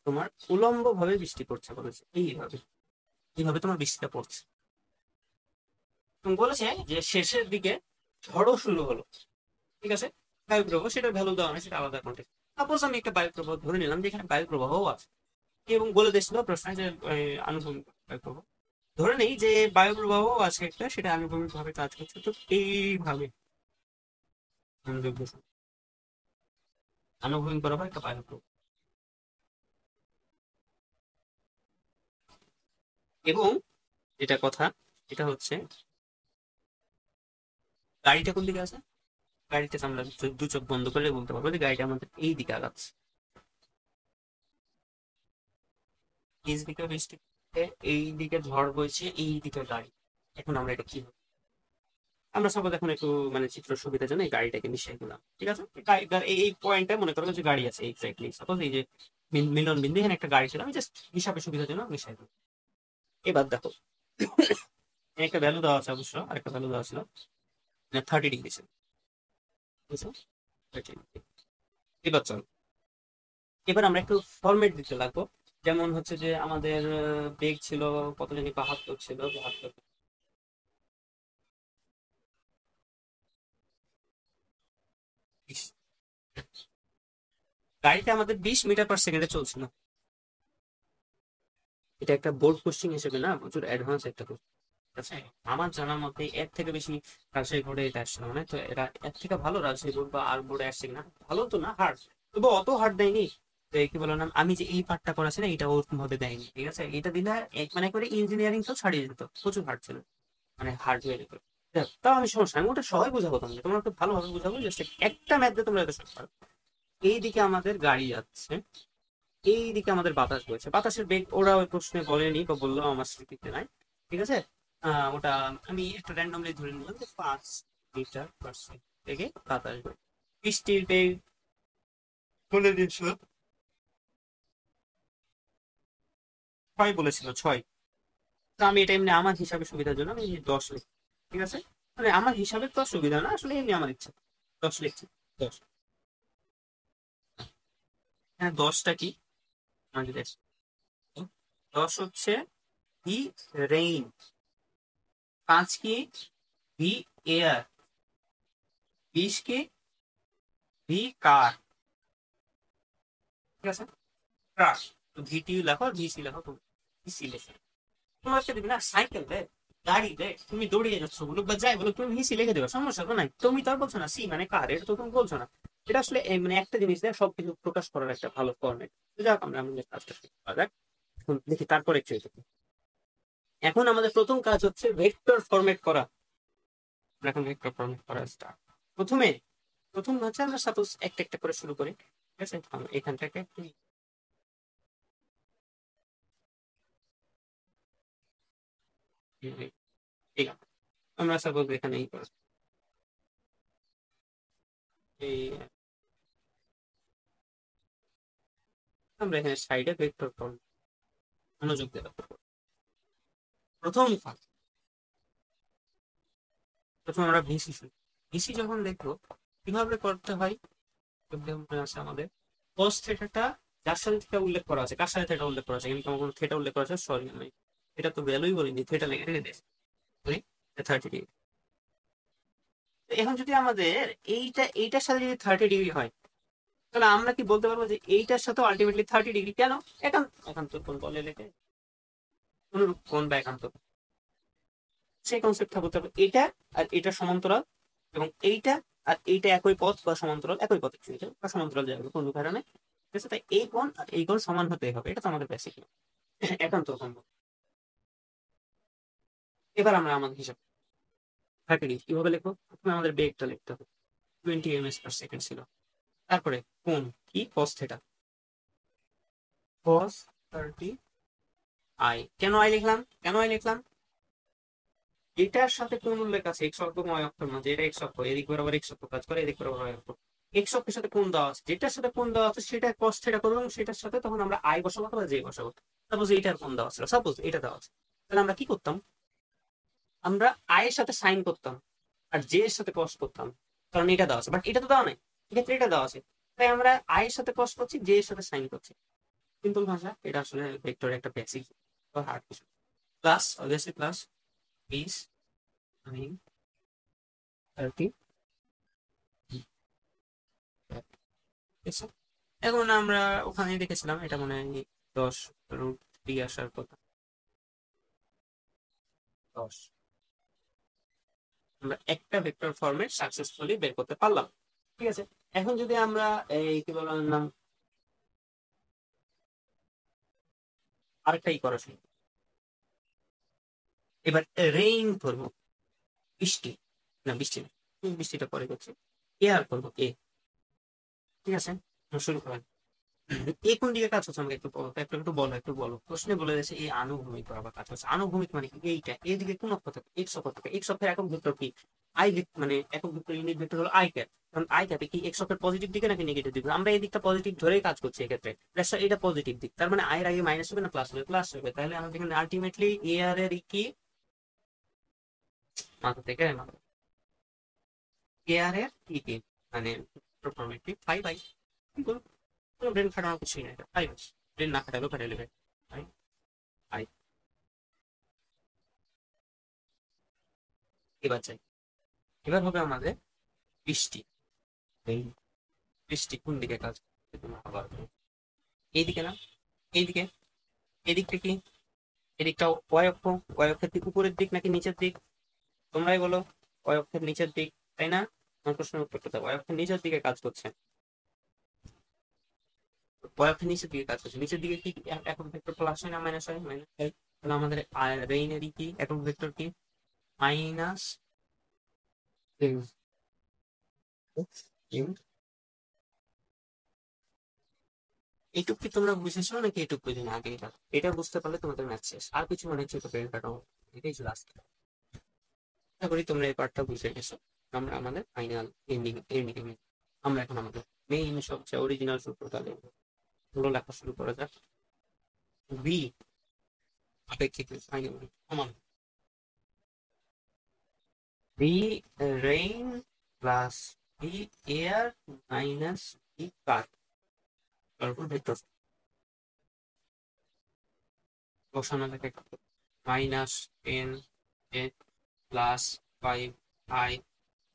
তোমার উলম্ব ভাবে বৃষ্টি পড়ছে বলেছে, এইভাবে, এইভাবে তোমার বৃষ্টিটা পড়ছে। তুমি বলেছে যে শেষের দিকে ঝড়ও শুরু হলো, ঠিক আছে, বায়ুপ্রবাহ, সেটার ভ্যালু দেওয়া নেই, সেটা আলাদা কন্টেক্সট। সাপোজ আমি একটা বায়ুপ্রবাহ ধরে নিলাম, যেখানে বায়ুপ্রবাহও আছে, এবং বলে দিয়েছিল প্রশ্নে যে আনুভূমিক বায়ুপ্রবাহ, ধরে নেই যে বায়ুপ্রবাহ আছে একটা, সেটা আনুভূমিক ভাবে কাজ করছে, তো এইভাবে মনোযোগ দিয়েছে, আনুভূমিক বরাবর একটা বায়ুপ্রবাহ, এবং যেটা কথা, এটা হচ্ছে গাড়িটা কোন দিকে আছে, গাড়িটা আমরা দু চোখ বন্ধ করলে বলতে পারবো যে গাড়িটা আমাদের এই দিকে আগাচ্ছে, নিচ দিকে বৃষ্টি হচ্ছে, এই দিকে ঝড় বইছে, এই দিকে গাড়ি। এখন আমরা এটা কি হবে? আমরা সাপোজ এখন একটু মানে চিত্র সুবিধার জন্য এই গাড়িটাকে মিশিয়ে দিলাম, ঠিক আছে, এই পয়েন্টটা মনে করো যে গাড়ি আছে এক্স্যাক্টলি, সাপোজ এই যে মিলন বিন্দু, এখানে একটা গাড়ি ছিল, আমি জাস্ট হিসাবে সুবিধার জন্য মিশিয়ে দিলাম। এবার দেখো, একটা ভ্যালু দেওয়া আছে অবশ্য, আর একটা ভ্যালু দেওয়া ছিল 30 ডিগ্রি ছিল, বুঝছো? 30 ডিগ্রি। এবার চলো, এবার আমরা একটু ফরম্যাট দিতে লাগবো, যেমন হচ্ছে যে আমাদের বেগ ছিল কত জানি, 72 ছিল, 72, গাড়িটা আমাদের 20 মিটার পার সেকেন্ডে চলছিল। এটা একটা বোর্ড কোশ্চিন হিসেবে না, প্রচুর অ্যাডভান্স একটা কোশ্চিন, ঠিক আছে। আমার জানার মতে এর থেকে বেশি রাজশাহী বোর্ডে এটা আসছে না, মানে তো এরা এর থেকে ভালো রাজশাহী বোর্ড বা আর বোর্ডে আসছে কিনা, ভালো তো না, হার্ড, তবে অত হার্ড দেয়নি। তো কি বলো না, আমি যে এই পার্টটা করাছি না, এটা ওরকম ভাবে দেয়নি, ঠিক আছে, এটা দিলে মানে করে ইঞ্জিনিয়ারিং তো ছাড়িয়ে যেত, প্রচুর হার্ড ছিল, মানে হার্ডওয়্যার করে। তাও আমি সমস্যা, আমি ওটা সবাই বোঝাবো, তোমাকে তোমরা একটু ভালোভাবে বোঝাবো, জাস্ট একটা ম্যাথ দিয়ে তোমরা এটা সব পারো। এইদিকে আমাদের গাড়ি যাচ্ছে, এইদিকে আমাদের বাতাস বইছে, বাতাসের বেগ ওরা ওই প্রশ্নে বলেনি বা বললো আমার স্মৃতিতে নাই, ঠিক আছে। ওটা আমি একটা র্যান্ডমলি ধরে নিলাম যে 5 মিটার পার সেকেন্ড থেকে বাতাস বই, বৃষ্টির বেগ বলে দিয়েছিল, 6 বলেছিল, 6। তো আমি এটা এমনি আমার হিসাবে সুবিধার জন্য আমি 10 লিখি, ঠিক আছে, মানে আমার হিসাবে তো সুবিধা না, আসলে এমনি আমার ইচ্ছা, 10 লিখছি, 10। হ্যাঁ, 10টা কি, আমি যদি 10 হচ্ছে ভি রেইন, 5 কি ভি এয়ার, 20 কি ভি কার, ঠিক আছে, ট্রাক। তো ভিটি লেখো, ভিসি লেখো, তুমি ভিসি লেখো, তোমার একটা দিবি না সাইকেল রে, গাড়ি রে, তুমি দৌড়িয়ে যাচ্ছ বলো বা যাই বলো, তুমি ভিসি লিখে দেবে, সমস্যা তো নাই, তুমি তো আর বলছো না সি মানে কার, এটা তো তুমি বলছো না। এটা আসলে মানে একটা জিনিস দিয়ে সবকিছু প্রকাশ করার একটা ভালো ফর্মেট। যাক, আমরা আমাদের কাজটা শুরু করা যাক। এখন দেখি তারপরে কি হয়েছে। এখন আমাদের প্রথম কাজ হচ্ছে ভেক্টর ফরম্যাট করা। আমরা এখন ভেক্টর ফরম্যাট করা স্টার্ট। প্রথমে প্রথম হচ্ছে আমরা সাপোজ একটা একটা করে শুরু করি, ঠিক আছে, এখানটাকে একটু, ঠিক আছে, আমরা সাপোজ এখানে এই আমরা এখানে সাইডে ভেক্টর ফরম্যাট মনোযোগ দেবো। প্রথম কাজ, প্রথম আমরা ভিসি শুরু, ভিসি যখন দেখবো কিভাবে করতে হয়, মনে আছে আমাদের cos থেটাটা যার সাথে থেটা উল্লেখ করা আছে, কার সাথে থেটা উল্লেখ করা আছে, কিন্তু আমার কোনো থেটা উল্লেখ করা আছে, সরি আমি এটা তো ভ্যালুই বলিনি, থেটা লেগে রেখে দিয়েছি, 30 ডিগ্রি। এখন যদি আমাদের এইটার সাথে যদি 30 ডিগ্রি হয়, তাহলে আমরা কি বলতে পারবো যে এইটার সাথে আলটিমেটলি 30 ডিগ্রি, কেন? একান্ত কোণ বলে লেখে, অনুরূপ কোণ বা একান্ত, সেই কনসেপ্টটা বলতে হবে, এটা আর এটা সমান্তরাল, এবং এইটা আর এইটা একই পথ বা সমান্তরাল, একই পথে চলছে বা সমান্তরাল যাবে কোন কারণে, ঠিক আছে, তাই এই কোণ আর এই কোণ সমান হতে হবে, এটা তো আমাদের বেসিক একান্ত কোণ। এবার আমরা আমাদের হিসাব 30 ডিগ্রি কিভাবে লিখবো, প্রথমে আমাদের বেগটা লিখতে হবে, 20 ms/s ছিল। তারপরে কোণ কি cos থিটা, cos 30 i। কেন আই লিখলাম, কেন আই লিখলাম? এটার সাথে কোন উল্লেখ আছে এক্স অক্ষ y অক্ষের মাঝে? এটা এক্স অক্ষ, এদিক বরাবর এক্স অক্ষ কাজ করে, এদিক বরাবর y অক্ষ। এক্স অক্ষের সাথে কোন দেওয়া আছে, যেটার সাথে কোন দেওয়া আছে সেটা cos থিটা করবো, এবং সেটার সাথে তখন আমরা আই বসাবো অথবা জে বসাবো। সাপোজ এইটার কোন দেওয়া ছিল, সাপোজ এটা দেওয়া আছে, তাহলে আমরা কি করতাম? আমরা আই এর সাথে সাইন করতাম আর জে এর সাথে cos করতাম, কারণ এটা দেওয়া আছে। বাট এটা তো দেওয়া নাই, এক্ষেত্রে এটা দেওয়া আছে, তাই আমরা আই এর সাথে cos করছি, জে এর সাথে সাইন করছি। সিম্পল ভাষা, এটা আসলে ভেক্টরের একটা বেসিক বা হার্ড কিছু। Plus obviously plus 20 30। এখন আমরা ওখানে দেখেছিলাম এটা মনে হয় 10√3 আসার কথা। 10 আমরা একটা ভেক্টর ফর্মে সাকসেসফুলি বের করতে পারলাম। ঠিক আছে, এখন যদি আমরা এই কি বলার নাম আরেকটাই করা শুরু, এবার রেইন করবো, বৃষ্টি, না বৃষ্টি না, বৃষ্টিটা পরে করছি, এয়ার করবো এ। ঠিক আছে, শুরু করেন। এ কোন দিকে কাজ হচ্ছে আমাকে একটু বলো, একটু একটু বলো, একটু বলো। প্রশ্নে বলে দিয়েছে এই আনুভূমিক বরাবর কাজ হচ্ছে। আনুভূমিক মানে কি? এইটা এদিকে কোন অক্ষ থাকে? এক্স অক্ষ থাকে। এক্স অক্ষের একক ভেক্টর কি? আই, মানে একক ভেক্টর ইউনিট ভেক্টর হলো আই ক্যাপ। কারণ আই ক্যাপে কি এক্স অক্ষের পজিটিভ দিকে নাকি নেগেটিভ দিকে? আমরা এই দিকটা পজিটিভ ধরেই কাজ করছি এক্ষেত্রে। এটা পজিটিভ দিক, তার মানে আই এর আগে মাইনাস হবে না প্লাস হবে? প্লাস হবে। তাহলে আমাদের এখানে আলটিমেটলি এ আর এর কি মাথা থেকে এ আর এর কি মানে প্রপার্টি 5i। কোনো ব্রেন খাটানোর কিছুই নাই, 5i। ব্রেন না খাটালেও খাটাই নেবে। আই, এবার চাই, এবার হবে আমাদের বৃষ্টি। এই বৃষ্টি কোন দিকে কাজ করছে? আবার এইদিকে না, এইদিকে। এদিকটা কি? এদিকটা ওয়াই অক্ষ। ওয়াই অক্ষের দিক উপরের দিক নাকি নিচের দিক? তোমরাই বলো। ওয়াই অক্ষের নিচের দিক, তাই না? আমার প্রশ্নের উত্তরটা দাও। ওয়াই অক্ষের নিচের দিকে কাজ করছে, ওয়াই অক্ষের নিচের দিকে কাজ করছে। নিচের দিকে কি একক ভেক্টর প্লাস হয় না মাইনাস হয়? মাইনাস হয়। তাহলে আমাদের রেইনেরই কি একক ভেক্টর কি? মাইনাস এইটুকু কি তোমরা বুঝেছো নাকি এইটুকু বুঝে না? আগে এটা বুঝতে পারলে তোমাদের ম্যাথ শেষ, আর কিছু মনে হচ্ছে তো ব্রেন কাটাও। এটাই ছিল আজকে। আশা করি তোমরা এই পার্টটা বুঝে গেছো। আমরা আমাদের ফাইনাল এন্ডিং এন্ডিং আমরা এখন আমাদের মেইন সবচেয়ে অরিজিনাল সূত্রটা দেখবো। পুরো লেখা শুরু করা যাক। বি আপেক্ষিক ফাইনাল সমান V rain plus V air minus V car, তারপর ভেক্টর বসানো থাকে minus 10 plus 5i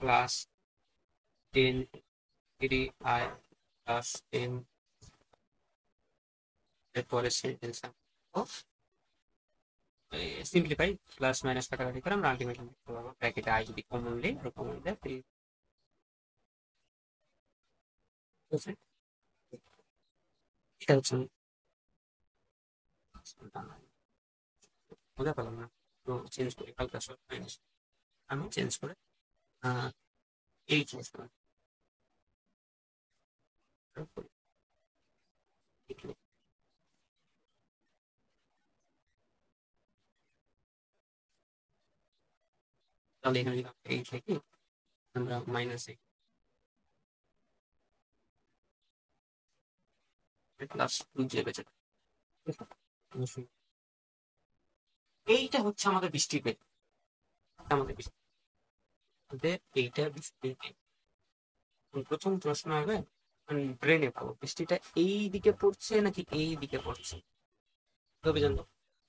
plus 10 3i plus 10। এরপরে সেন্টেন্স সিম্পলিফাই, প্লাস মাইনাস কাটাকাটি করে আমরা আলটিমেটলি লিখতে পারবো ব্র্যাকেটে আই যদি কমন নেই, কমন দেয় এটা হচ্ছে বোঝা পেলাম না। তো চেঞ্জ করি হালকা সব মাইনাস, আমি চেঞ্জ করে এই চেঞ্জ করে তাহলে এখানে এই থেকে আমরা মাইনাস প্লাস যে বেঁচে এইটা হচ্ছে আমাদের বৃষ্টির বেগ। আমাদের বৃষ্টি, এইটা বৃষ্টি। প্রথম প্রশ্ন হবে ব্রেনে পাবো বৃষ্টিটা এই দিকে পড়ছে নাকি এই দিকে পড়ছে, তবে জানতো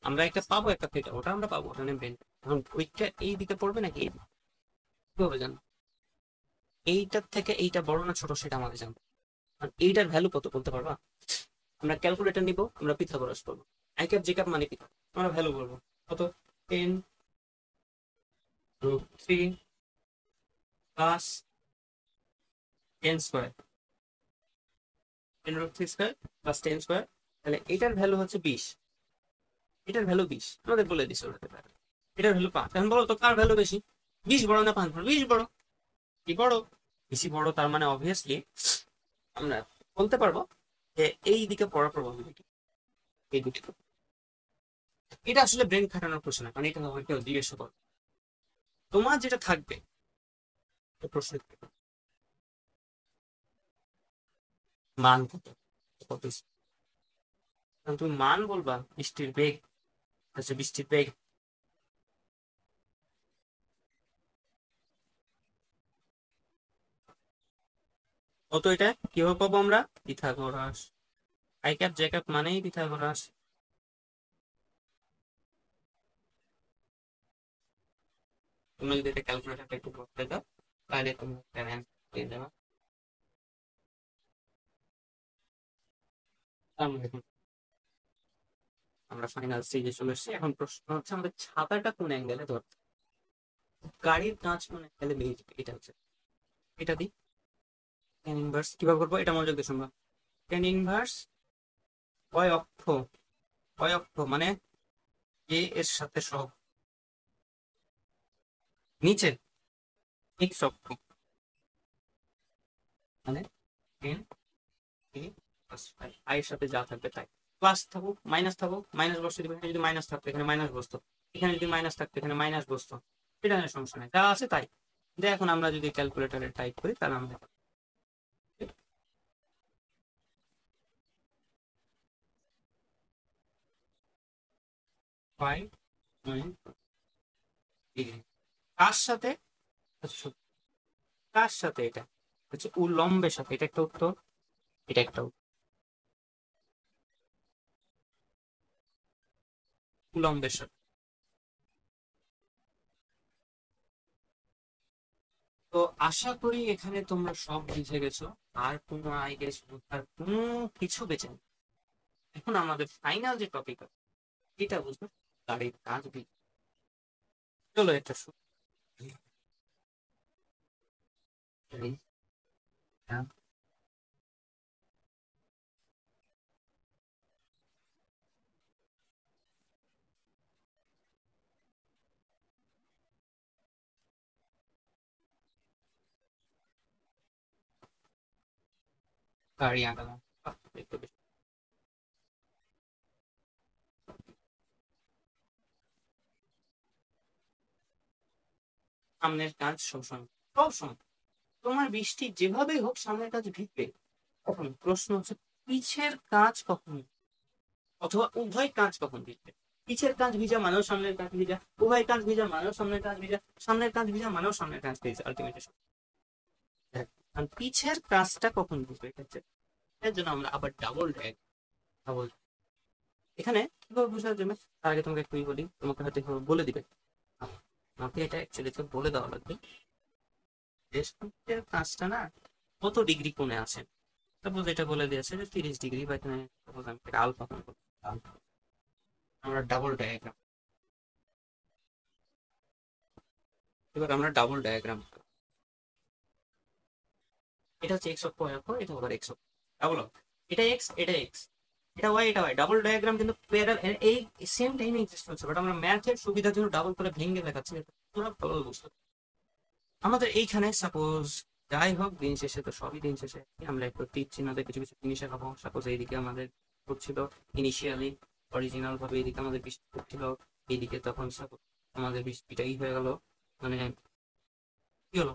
আমরা একটা পাবো, একটা থিটা, ওটা আমরা পাবো, ওটা ব্রেন। এখন ওইটা এই দিকে পড়বে নাকি এই দিকে, কিভাবে জানবো? এইটার থেকে এইটা বড় না ছোট সেটা আমাদের জানবো। আর এইটার ভ্যালু কত বলতে পারবা? আমরা ক্যালকুলেটর নিব, আমরা পিথাগোরাস করবো। আই ক্যাপ জে ক্যাপ মানে পিথা, আমরা ভ্যালু বলবো কত? 10√3 plus 10 square, 10√3 square plus 10 square. তাহলে এটার ভ্যালু হচ্ছে 20, এটার ভ্যালু 20 আমাদের বলে দিছে ওটাতে। এটার ভ্যালু 5। এখন বলো তো কার ভ্যালু বেশি? 20 বড় না 5 বড়? 20 বড়। কি বড়? বেশি বড়, তার মানে অবভিয়াসলি আমরা বলতে পারবো যে এই দিকে পড়ার প্রবাবিলিটি এই দুটি। এটা আসলে ব্রেন খাটানোর প্রশ্ন না, কারণ এটা আমাকে কেউ জিজ্ঞেস করে। তোমার যেটা থাকবে প্রশ্ন, মান কত, কত তুমি মান বলবা, বৃষ্টির বেগ, আচ্ছা বৃষ্টির বেগ কত, এটা কিভাবে পাবো আমরা? Pythagoras. I cap J cap মানেই পিথাগোরাস। তুমি যদি এটা ক্যালকুলেটারটা একটু করতে দাও, তাহলে তুমি একটা অ্যান্সার পেয়ে যাবে। তাহলে দেখুন, আমরা ফাইনাল স্টেজে চলে এসেছি। এখন প্রশ্ন হচ্ছে আমাদের ছাতাটা কোন অ্যাঙ্গেলে ধরতে, গাড়ির কাঁচ কোন অ্যাঙ্গেলে বেরিয়ে যাবে, এটা হচ্ছে। এটা দিই টেন ইনভার্স কিভাবে করবো, এটা মনোযোগ দিয়ে শুনবা। টেন ইনভার্স কয় অক্ষ, কয় অক্ষ মানে এ এর সাথে সব নিচে এক্স অক্ষ, মানে ten A plus five, I এর সাথে যা থাকবে তাই। প্লাস থাকুক মাইনাস থাকুক, মাইনাস বসতে দিবে, এখানে যদি মাইনাস থাকতো এখানে মাইনাস বসতো, এখানে যদি মাইনাস থাকতো এখানে মাইনাস বসতো, এটা নিয়ে সমস্যা নেই, যা আছে তাই। যে এখন আমরা যদি ক্যালকুলেটারে টাইপ করি তাহলে আমরা ফাইভ ডিগ্রি কার সাথে, আচ্ছা, কার সাথে, এটা হচ্ছে উলম্বের সাথে, এটা একটা উত্তর, এটা একটা উলম্বের সাথে। তো আশা করি এখানে তোমরা সব বুঝে গেছো, আর কোনো আই গেস আর কোনো কিছু বেঁচে নেই। এখন আমাদের ফাইনাল যে টপিক আছে এটা বুঝবো, গাড়ির কাজ চলো এটা শুরু করি। হ্যাঁ, গাড়ি আঁকালাম, একটু বেশি। সামনের কাজ সবসময়, সবসময় তোমার বৃষ্টি যেভাবেই হোক সামনের কাজ ভিজবে। কখন প্রশ্ন হচ্ছে পিছের কাজ কখন, অথবা উভয় কাজ কখন ভিজবে। পিছের কাজ ভিজা মানেও সামনের কাজ ভিজা, উভয় কাজ ভিজা মানেও সামনের কাজ ভিজা, সামনের কাজ ভিজা মানেও সামনের কাজ ভিজা, আলটিমেটলি। কারণ পিছের কাজটা কখন ভিজবে, এটা হচ্ছে। এর জন্য আমরা আবার ডাবল ড্যাগ, ডাবল, এখানে কিভাবে বোঝার জন্য তার আগে তোমাকে একটু বলি, তোমাকে হয়তো এভাবে বলে দিবে, আমাকে এটা অ্যাকচুয়ালি তো বলে দেওয়া লাগবে যে সূর্যের কাজটা না কত ডিগ্রি কোণে আছে। সাপোজ এটা বলে দিয়েছে যে 30 ডিগ্রি, বা এখানে সাপোজ আমি আলফা কোণ বলি, alpha। আমরা ডাবল ডায়াগ্রাম, এবার আমরা ডাবল ডায়াগ্রাম, এটা হচ্ছে এক্স অক্ষ, ওয়াই অক্ষ, এটা আবার এক্স অক্ষ, ডাবল অক্ষ, এটা এক্স এটা এক্স, এটা ওয়াই এটা ওয়াই, ডাবল ডায়াগ্রাম কিন্তু এই সেম টাইমে এক্সিস্ট হচ্ছে, বাট আমরা ম্যাথের সুবিধার জন্য ডাবল করে ভেঙে দেখাচ্ছি, পুরো ডাবল বুঝতে। আমাদের এইখানে সাপোজ যাই হোক, দিন শেষে তো সবই দিন শেষে আমরা একটু তীর চিহ্নতে কিছু কিছু জিনিস খাবো। সাপোজ এইদিকে আমাদের করছিল ইনিশিয়ালি, অরিজিনাল ভাবে এইদিকে আমাদের বৃষ্টি করছিল, এইদিকে তখন সাপোজ আমাদের বৃষ্টিটাই হয়ে গেল, মানে কি হলো,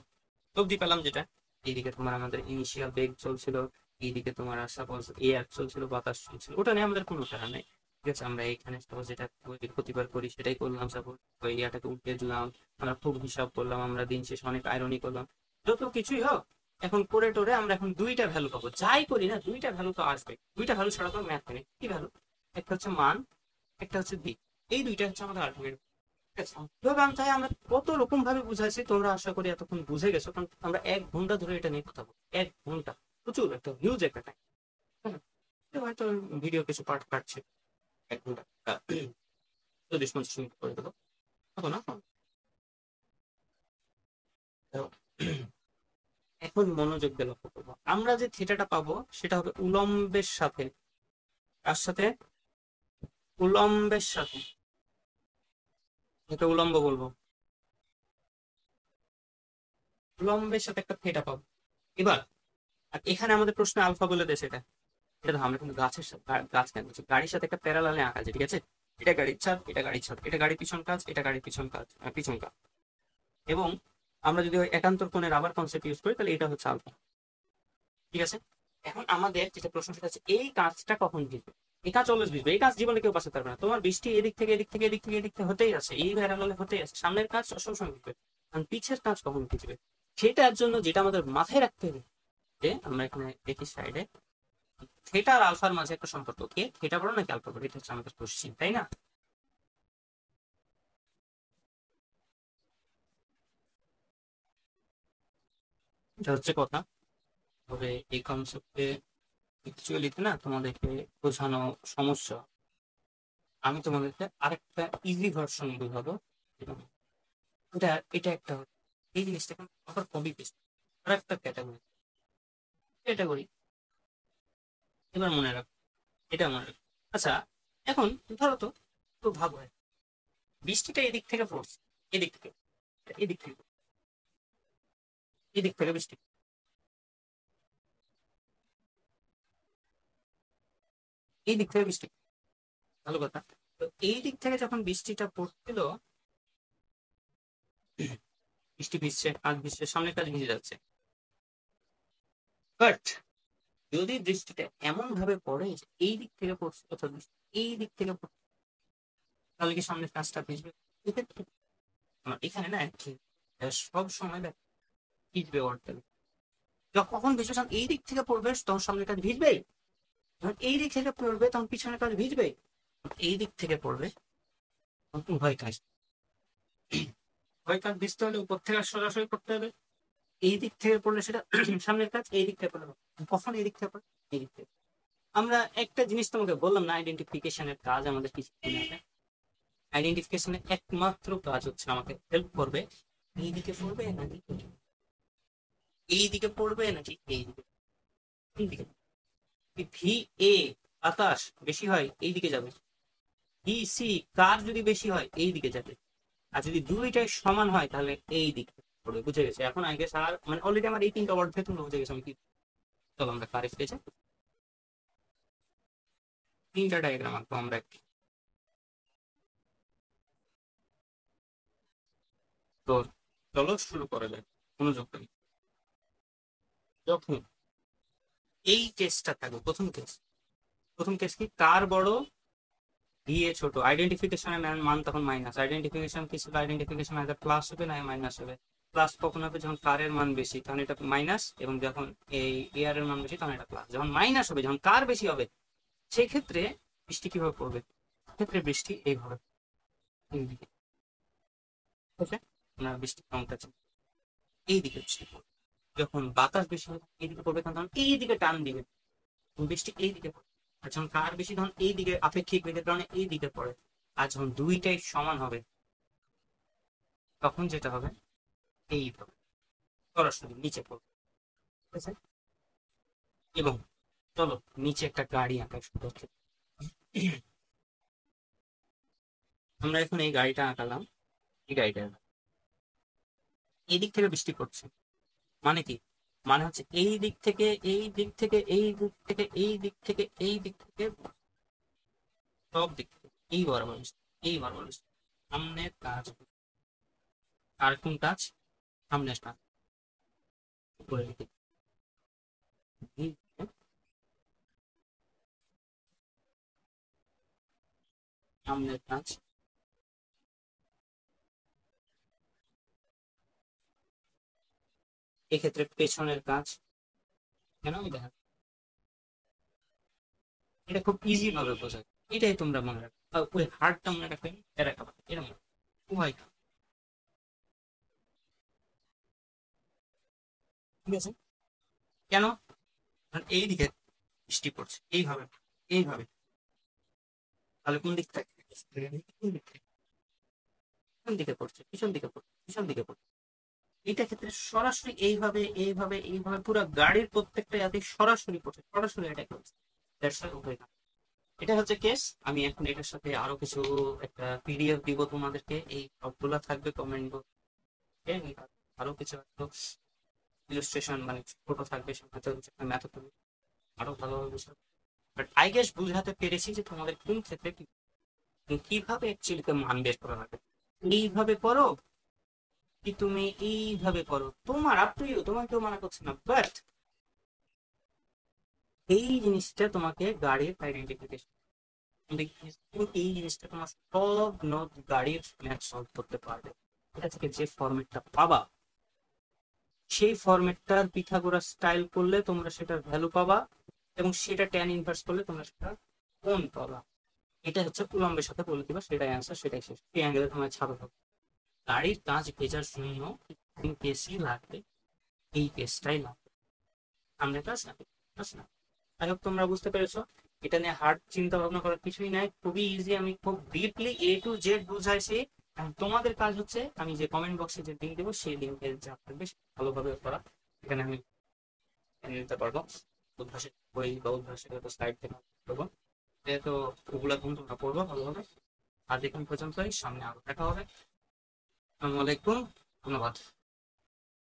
অব্দি পেলাম যেটা। এইদিকে তোমার আমাদের ইনিশিয়াল বেগ চলছিল, এইদিকে তোমার সাপোজ এয়ার চলছিল, বাতাস চলছিল, ওটা নিয়ে আমাদের কোনো প্যারা নেই। ঠিক আছে, আমরা এইখানে সাপোজ যেটা প্রতিবার করি সেটাই করলাম, সাপোজ ওই এরিয়াটাকে উল্টে দিলাম, আমরা খুব হিসাব করলাম, আমরা দিন শেষে অনেক আয়রনি করলাম, যত কিছুই হোক। এখন করে টোরে আমরা এখন দুইটা ভ্যালু পাবো, যাই করি না দুইটা ভ্যালু তো আসবে, দুইটা ভ্যালু ছাড়া তো ম্যাথ নেই। কি ভ্যালু? একটা হচ্ছে মান, একটা হচ্ছে দিক, এই দুইটা হচ্ছে আমাদের আলটিমেট। এভাবে আমি চাই, আমরা কত রকম ভাবে বুঝাইছি, তোমরা আশা করি এতক্ষণ বুঝে গেছো, কারণ আমরা 1 ঘন্টা ধরে এটা নিয়ে কথা বলি, 1 ঘন্টা, প্রচুর একটা হিউজ একটা টাইম। হয়তো ভিডিও কিছু পার্ট কাটছে, 1 ঘন্টা 40-50 মিনিট করে দেবো, এখন না। এখন মনোযোগ দিয়ে লক্ষ্য করবো, আমরা যে থিটাটা পাবো সেটা হবে উলম্বের সাথে, কার সাথে? উলম্বের সাথে, এটা উলম্ব বলবো, উলম্বের সাথে একটা থিটা পাবো। এবার আর এখানে আমাদের প্রশ্ন আলফা বলে দেয় সেটা, এটা ধর আমরা কিন্তু গাছ কেন বলছি, গাড়ির সাথে একটা প্যারালালে আঁকা আছে, ঠিক আছে? এটা গাড়ির ছাদ, এটা গাড়ির ছাদ, এটা গাড়ির পিছন কাজ, এটা গাড়ির পিছন কাজ। এবং আমরা যদি ওই একান্তর কোণের আবার কনসেপ্ট ইউজ করি তাহলে এটা হচ্ছে আলফা, ঠিক আছে? এখন আমাদের যেটা প্রশ্ন সেটা হচ্ছে এই কাজটা কখন ভিজবে। এই কাজ অলওয়েজ ভিজবে, এই কাজ জীবনে কেউ বাঁচাতে পারবে না। তোমার বৃষ্টি এদিক থেকে এদিক থেকে এদিক থেকে এদিক থেকে হতেই আছে, এই প্যারালালে হতেই আছে, সামনের কাজ সবসময় ভিজবে। কারণ পিছের কাজ কখন ভিজবে সেটার জন্য যেটা আমাদের মাথায় রাখতে হবে, যে আমরা এখানে দেখি সাইডে থিটা আর আলফার মাঝে একটা সম্পর্ক, কে থিটা বড় নাকি আলফা বড়, এটা হচ্ছে আমাদের কোশ্চিন, তাই না? এটা হচ্ছে কথা। তবে এই কনসেপ্টে অ্যাকচুয়ালিতে না তোমাদেরকে বোঝানো সমস্যা, আমি তোমাদেরকে আরেকটা ইজি ভার্সন বোঝাবো। এবং এটা এটা একটা এই জিনিসটা আবার কপি পেস্ট আর একটা ক্যাটাগরি, ক্যাটাগরি এবার মনে রাখো, এটা মনে রাখো। আচ্ছা, এখন ধরো তো, তো ভাবো বৃষ্টিটা এদিক থেকে পড়ছে, এদিক থেকে, এদিক থেকে, এদিক থেকে বৃষ্টি, এই দিক থেকে বৃষ্টি, ভালো কথা। তো এই দিক থেকে যখন বৃষ্টিটা পড়ছিল, বৃষ্টি ভিজছে, কাজ ভিজছে, সামনের কাজ ভিজে যাচ্ছে। বাট যদি বৃষ্টিটা এমন ভাবে পড়ে যে এই দিক থেকে পড়ছে অথবা বৃষ্টি এই দিক থেকে পড়ছে, তাহলে কি সামনের কাজটা ভিজবে? এক্ষেত্রে এখানে না ঠিক সব সময় দেখ ভিজবে অর্থাৎ যখন কখন ভিজবে, যখন এই দিক থেকে পড়বে তখন সামনের কাজ ভিজবেই, যখন এই দিক থেকে পড়বে তখন পিছনের কাজ ভিজবেই, এই দিক থেকে পড়বে তখন উভয় কাজ, উভয় কাজ ভিজতে হলে উপর থেকে সরাসরি করতে হবে। এই দিক থেকে পড়লে সেটা সামনের কাজ, এই দিক থেকে পড়লে কখন এই দিক থেকে পড়ে, এই দিক থেকে। আমরা একটা জিনিস তোমাকে বললাম না, আইডেন্টিফিকেশনের কাজ আমাদের কিছু আইডেন্টিফিকেশনের একমাত্র কাজ হচ্ছে আমাকে হেল্প করবে এই দিকে পড়বে নাকি এই দিকে পড়বে নাকি এই দিকে, এই দিকে। ভি এ আকাশ বেশি হয় এই দিকে যাবে, ভি সি কার যদি বেশি হয় এই দিকে যাবে, আর যদি দুইটাই সমান হয় তাহলে এই দিকে পড়বে। বুঝে গেছে এখন? আগে স্যার মানে অলরেডি আমার এই তিনটা ওয়ার্ড থেকে তোমরা বুঝে গেছো আমি কি। চলো আমরা কারে ফিরেছে তিনটা ডায়াগ্রাম আঁকবো আমরা একটু। তো চলো শুরু করা যাক, মনোযোগ করি। যখন এই কেসটা থাকবে, প্রথম কেস কি, কার বড় দিয়ে ছোট, আইডেন্টিফিকেশনের মান তখন মাইনাস, আইডেন্টিফিকেশন কি ছিল, আইডেন্টিফিকেশন আইদার প্লাস হবে না মাইনাস হবে। প্লাস কখন হবে, যখন কার এর মান বেশি তখন এটা মাইনাস, এবং যখন এই এর এর মান বেশি তখন এটা প্লাস। যখন মাইনাস হবে, যখন কার বেশি হবে, সেই ক্ষেত্রে বৃষ্টি কিভাবে পড়বে, ক্ষেত্রে বৃষ্টি এইভাবে এইদিকে, ঠিক আছে? আমরা বৃষ্টি কমটা এইদিকে বৃষ্টি পড়বে। যখন বাতাস বেশি হবে এইদিকে পড়বে, তখন এইদিকে টান দিবে, বৃষ্টি এইদিকে পড়ে। আর যখন কার বেশি তখন এইদিকে আপেক্ষিক বেগের কারণে এইদিকে পড়ে। আর যখন দুইটাই সমান হবে তখন যেটা হবে এইভাবে সরাসরি নিচে পড়বে, ঠিক আছে? এবং চলো নিচে একটা গাড়ি আঁকা শুরু হচ্ছে। আমরা এখন এই গাড়িটা আঁকালাম, এই গাড়িটা এই দিক থেকে বৃষ্টি পড়ছে, মানে কি, মানে হচ্ছে এই দিক থেকে এই দিক থেকে এই দিক থেকে এই দিক থেকে এই দিক থেকে সব দিক থেকে এই বরাবর বৃষ্টি, এই বরাবর বৃষ্টি। সামনের কাজ আর কোন কাজ, সামনের কাজ উপরে রেখে দিই। সামনের কাজ এক্ষেত্রে পেছনের কাজ, কেন আমি দেখা, এটা খুব ইজি ভাবে বোঝায়, এটাই তোমরা মনে রাখো। আর ওই হার্ডটা মনে রাখবে, এরা খাবার এরকম উভয় কাজ, ঠিক আছে? কেন? কারণ এইদিকে বৃষ্টি পড়ছে এইভাবে, এইভাবে, তাহলে কোন দিক থেকে, কোন দিক থেকে, কোন দিকে পড়ছে, পিছন দিকে পড়ছে, পিছন দিকে পড়ছে। এটা ক্ষেত্রে সরাসরি এইভাবে এইভাবে এইভাবে পুরো গাড়ির প্রত্যেকটা ইয়াতে সরাসরি পড়ছে, সরাসরি অ্যাটাক করছে। That's why উভয় কাজ। এটা হচ্ছে কেস। আমি এখন এটার সাথে আরো কিছু একটা পিডিএফ দিব তোমাদেরকে, এই সবগুলা থাকবে কমেন্ট বক্সে, আরো কিছু ইলাস্ট্রেশন মানে ছোট থাকবে, সে ম্যাথড আরো ভালোভাবে বুঝাবে। বাট আই গেস বুঝাতে পেরেছি যে তোমাদের কোন ক্ষেত্রে কিভাবে অ্যাকচুয়ালি মান বের করা লাগে। এইভাবে করো কি তুমি এইভাবে করো, তোমার আপ টু ইউ, তোমার কেউ মানা করছে না, বাট এই জিনিসটা তোমাকে গাড়ির আইডেন্টিফিকেশন, এই জিনিসটা তোমার সব নোট গাড়ির ম্যাথ সলভ করতে পারবে। এটা থেকে যে ফরম্যাটটা পাবা, সেই ফরম্যাটটার পিথাগোরাস স্টাইল করলে তোমরা সেটার ভ্যালু পাবা, এবং সেটা ট্যান ইনভার্স করলে তোমরা সেটা কোণ পাবা। এটা হচ্ছে কুলম্বের সাথে বলে দিবা, সেটাই অ্যান্সার, সেটাই শেষ। এই অ্যাঙ্গেলে তোমার ছাড়ো হবে। গাড়ির কাঁচ ভেজার জন্য পেসই লাগবে, এই পেসটাই লাগবে। সামনে কাজ না, কাজ না। যাই হোক, তোমরা বুঝতে পেরেছো। এটা নিয়ে হার্ড চিন্তা ভাবনা করার কিছুই নাই, খুবই ইজি, আমি খুব ডিপলি A to Z বুঝাইছি। এখন তোমাদের কাজ হচ্ছে আমি যে কমেন্ট বক্সে যে লিঙ্ক দেবো সেই লিঙ্কে যা থাকবে ভালোভাবে করা। এখানে আমি নিতে পারবো উদ্ভাসের বই বা উদ্ভাসের স্লাইড থেকে করবো। তো ওগুলো এখন তোমরা পড়বো ভালোভাবে। আজ এখন পর্যন্তই, সামনে আরো দেখা হবে। আসসালামু আলাইকুম, ধন্যবাদ।